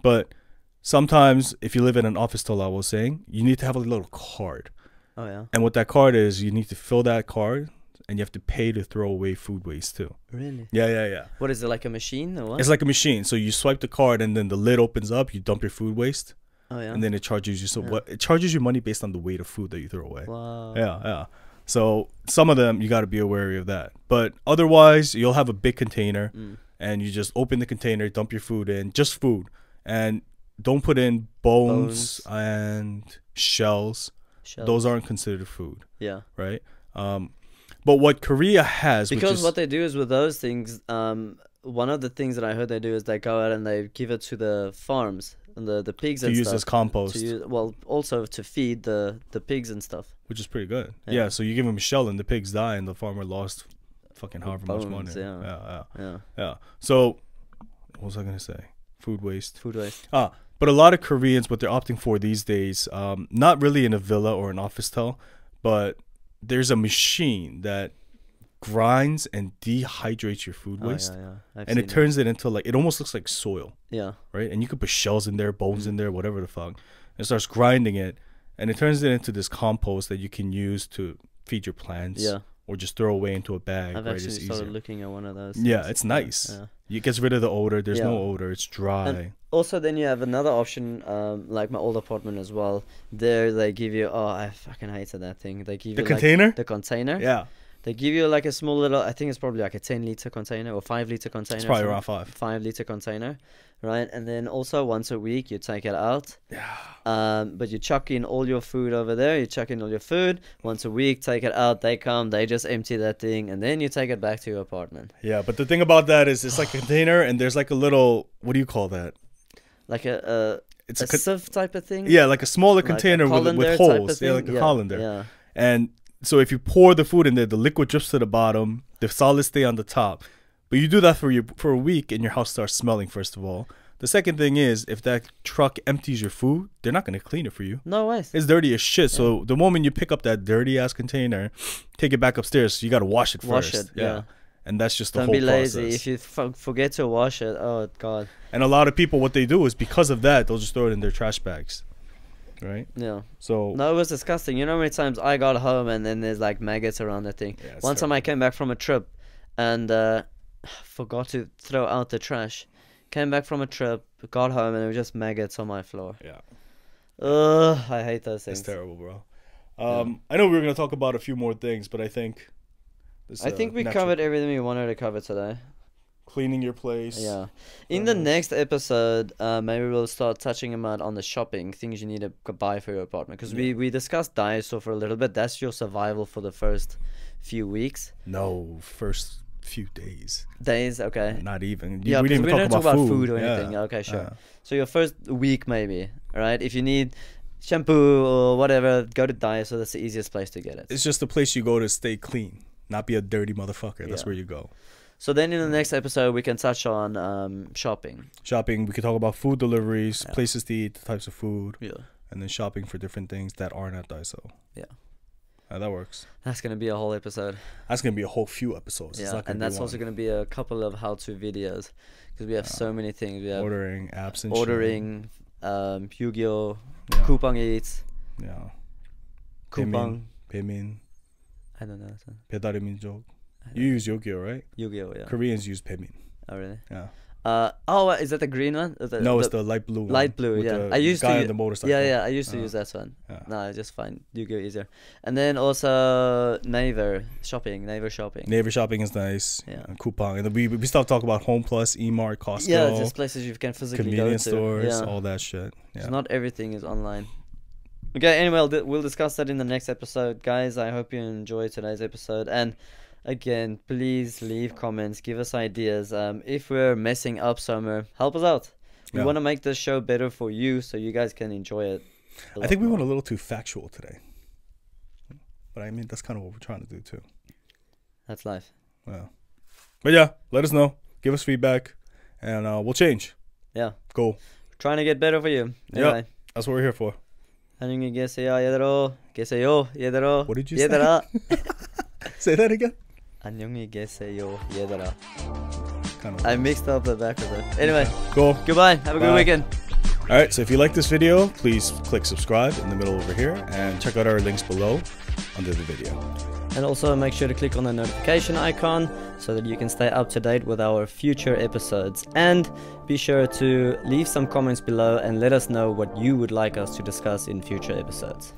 But sometimes if you live in an office toll, I was saying, you need to have a little card. Oh yeah. And what that card is, you need to fill that card and you have to pay to throw away food waste too. Really? Yeah. What is it, like a machine or what? It's like a machine. So you swipe the card and then the lid opens up, you dump your food waste, Oh yeah. and then it charges you. So Yeah. what it charges you money based on the weight of food that you throw away. Wow. Yeah. So some of them you got to be wary of that. But otherwise, you'll have a big container and you just open the container, dump your food in, just food. And don't put in bones and shells. Shells. Those aren't considered food, Yeah. right? But what Korea has, Because which is, what they do is with those things, one of the things that I heard they do is they go out and they give it to the farms and the pigs to and use stuff. as compost, To use, well, also to feed the pigs and stuff. which is pretty good. Yeah. Yeah. So you give them a shell and the pigs die and the farmer lost fucking however much money. Bones, yeah. Yeah. So what was I gonna say? Food waste. Food waste. But a lot of Koreans, what they're opting for these days, not really in a villa or an office tower, but there's a machine that grinds and dehydrates your food waste, Oh, yeah. I've and it seen turns it into like, it almost looks like soil, Yeah. right? And you could put shells in there, bones in there, whatever the fuck. It starts grinding it, and it turns it into this compost that you can use to feed your plants, Yeah. or just throw away into a bag. I've Right, actually it's started easier. looking at one of those. Yeah, things. it's nice. Yeah. It gets rid of the odor. There's no Yeah. odor. It's dry. And also, then you have another option, like my old apartment as well. There, they give you. Oh, I fucking hated that thing. They give The you container? Like, the container. Yeah, They give you like a small little. I think it's probably like a 10-liter container or 5-liter container. it's probably or around something. 5. 5-liter container, right? And then also once a week you take it out. Yeah. But you chuck in all your food over there. You chuck in all your food once a week. Take it out. They come. They just empty that thing, and then you take it back to your apartment. Yeah, but the thing about that is it's like a container and there's like a little, what do you call that? Like a It's a sieve type of thing. yeah, like a smaller Like a container colander with type of holes. Yeah, thing? like a Yeah, colander. Yeah. And so if you pour the food in there, the liquid drips to the bottom, the solids stay on the top. But you do that for a week and your house starts smelling, first of all. The second thing is, if that truck empties your food, they're not going to clean it for you. No way. It's dirty as shit. So the moment you pick up that dirty ass container, take it back upstairs. You got to wash it Wash first. it, yeah. And that's just the Don't whole be lazy. process. If you forget to wash it, oh god. And a lot of people, what they do is because of that, they'll just throw it in their trash bags, right? Yeah. So No, it was disgusting. You know how many times I got home and then there's like maggots around the thing. Yeah, it's One time I came back from a trip and forgot to throw out the trash. Came back from a trip, got home, and there were just maggots on my floor. yeah, Ugh, I hate those it's things. terrible, bro. I know we were gonna talk about a few more things, but I think this, I think we natural- covered everything we wanted to cover today. cleaning your place. Yeah. In the next episode, maybe we'll start touching about on the shopping, things you need to buy for your apartment. Because we discussed Daiso for a little bit. That's your survival for the first few weeks. No, first few days. Days, okay. Not even. Yeah, we because didn't we even don't talk talk about about food or Yeah. anything. Okay, sure. Yeah. So your first week, maybe, right? If you need shampoo or whatever, go to Daiso. That's the easiest place to get it. It's just a place you go to stay clean, not be a dirty motherfucker. That's Yeah. where you go. So then in the next episode, we can touch on shopping. Shopping. We could talk about food deliveries, places to eat, types of food, Yeah. and then shopping for different things that aren't at Daiso. Yeah. That works. That's going to be a whole episode. That's gonna be a whole few episodes. It's Yeah, not gonna and be that's one. also going to be a couple of how-to videos because we have so many things. We have ordering apps and ordering, Yu-Gi-Oh, shit. Yeah. coupon eats, Yeah. coupon. Pemin. I don't know. 배달의 민족. You use Yu-Gi-Oh, right? Yu-Gi-Oh, yeah. Koreans use Pemin. Oh, really? Yeah. Oh, is that the green one? No, it's the light blue one. Light blue, with yeah. the I used guy to. on the motorcycle. Yeah, I used to use that one. yeah. No, I just find Yu-Gi-Oh easier. And then also Naver shopping. Naver shopping is nice. Yeah. And Coupang. And then we still talk about Home Plus, Emart, Costco. Yeah, just places you can physically convenience go to. stores, Yeah. all that shit. Yeah. 'Cause not everything is online. Okay, anyway, we'll discuss that in the next episode. Guys, I hope you enjoyed today's episode. And again, please leave comments, give us ideas. If we're messing up somewhere, help us out. We want to make this show better for you so you guys can enjoy it. I think we went a little too factual today. But I mean, that's kind of what we're trying to do too. That's life. Yeah. But yeah, let us know. Give us feedback. And we'll change. Yeah. Cool. Trying to get better for you. Anyway. Yep. That's what we're here for. What did you say? Say that again. 안녕히 계세요, 얘들아. Kind of. I mixed up the back of it. Anyway, Cool. goodbye. Have a good Bye. weekend. All right. So if you like this video, please click subscribe in the middle over here and check out our links below under the video. And also make sure to click on the notification icon so that you can stay up to date with our future episodes. And be sure to leave some comments below and let us know what you would like us to discuss in future episodes.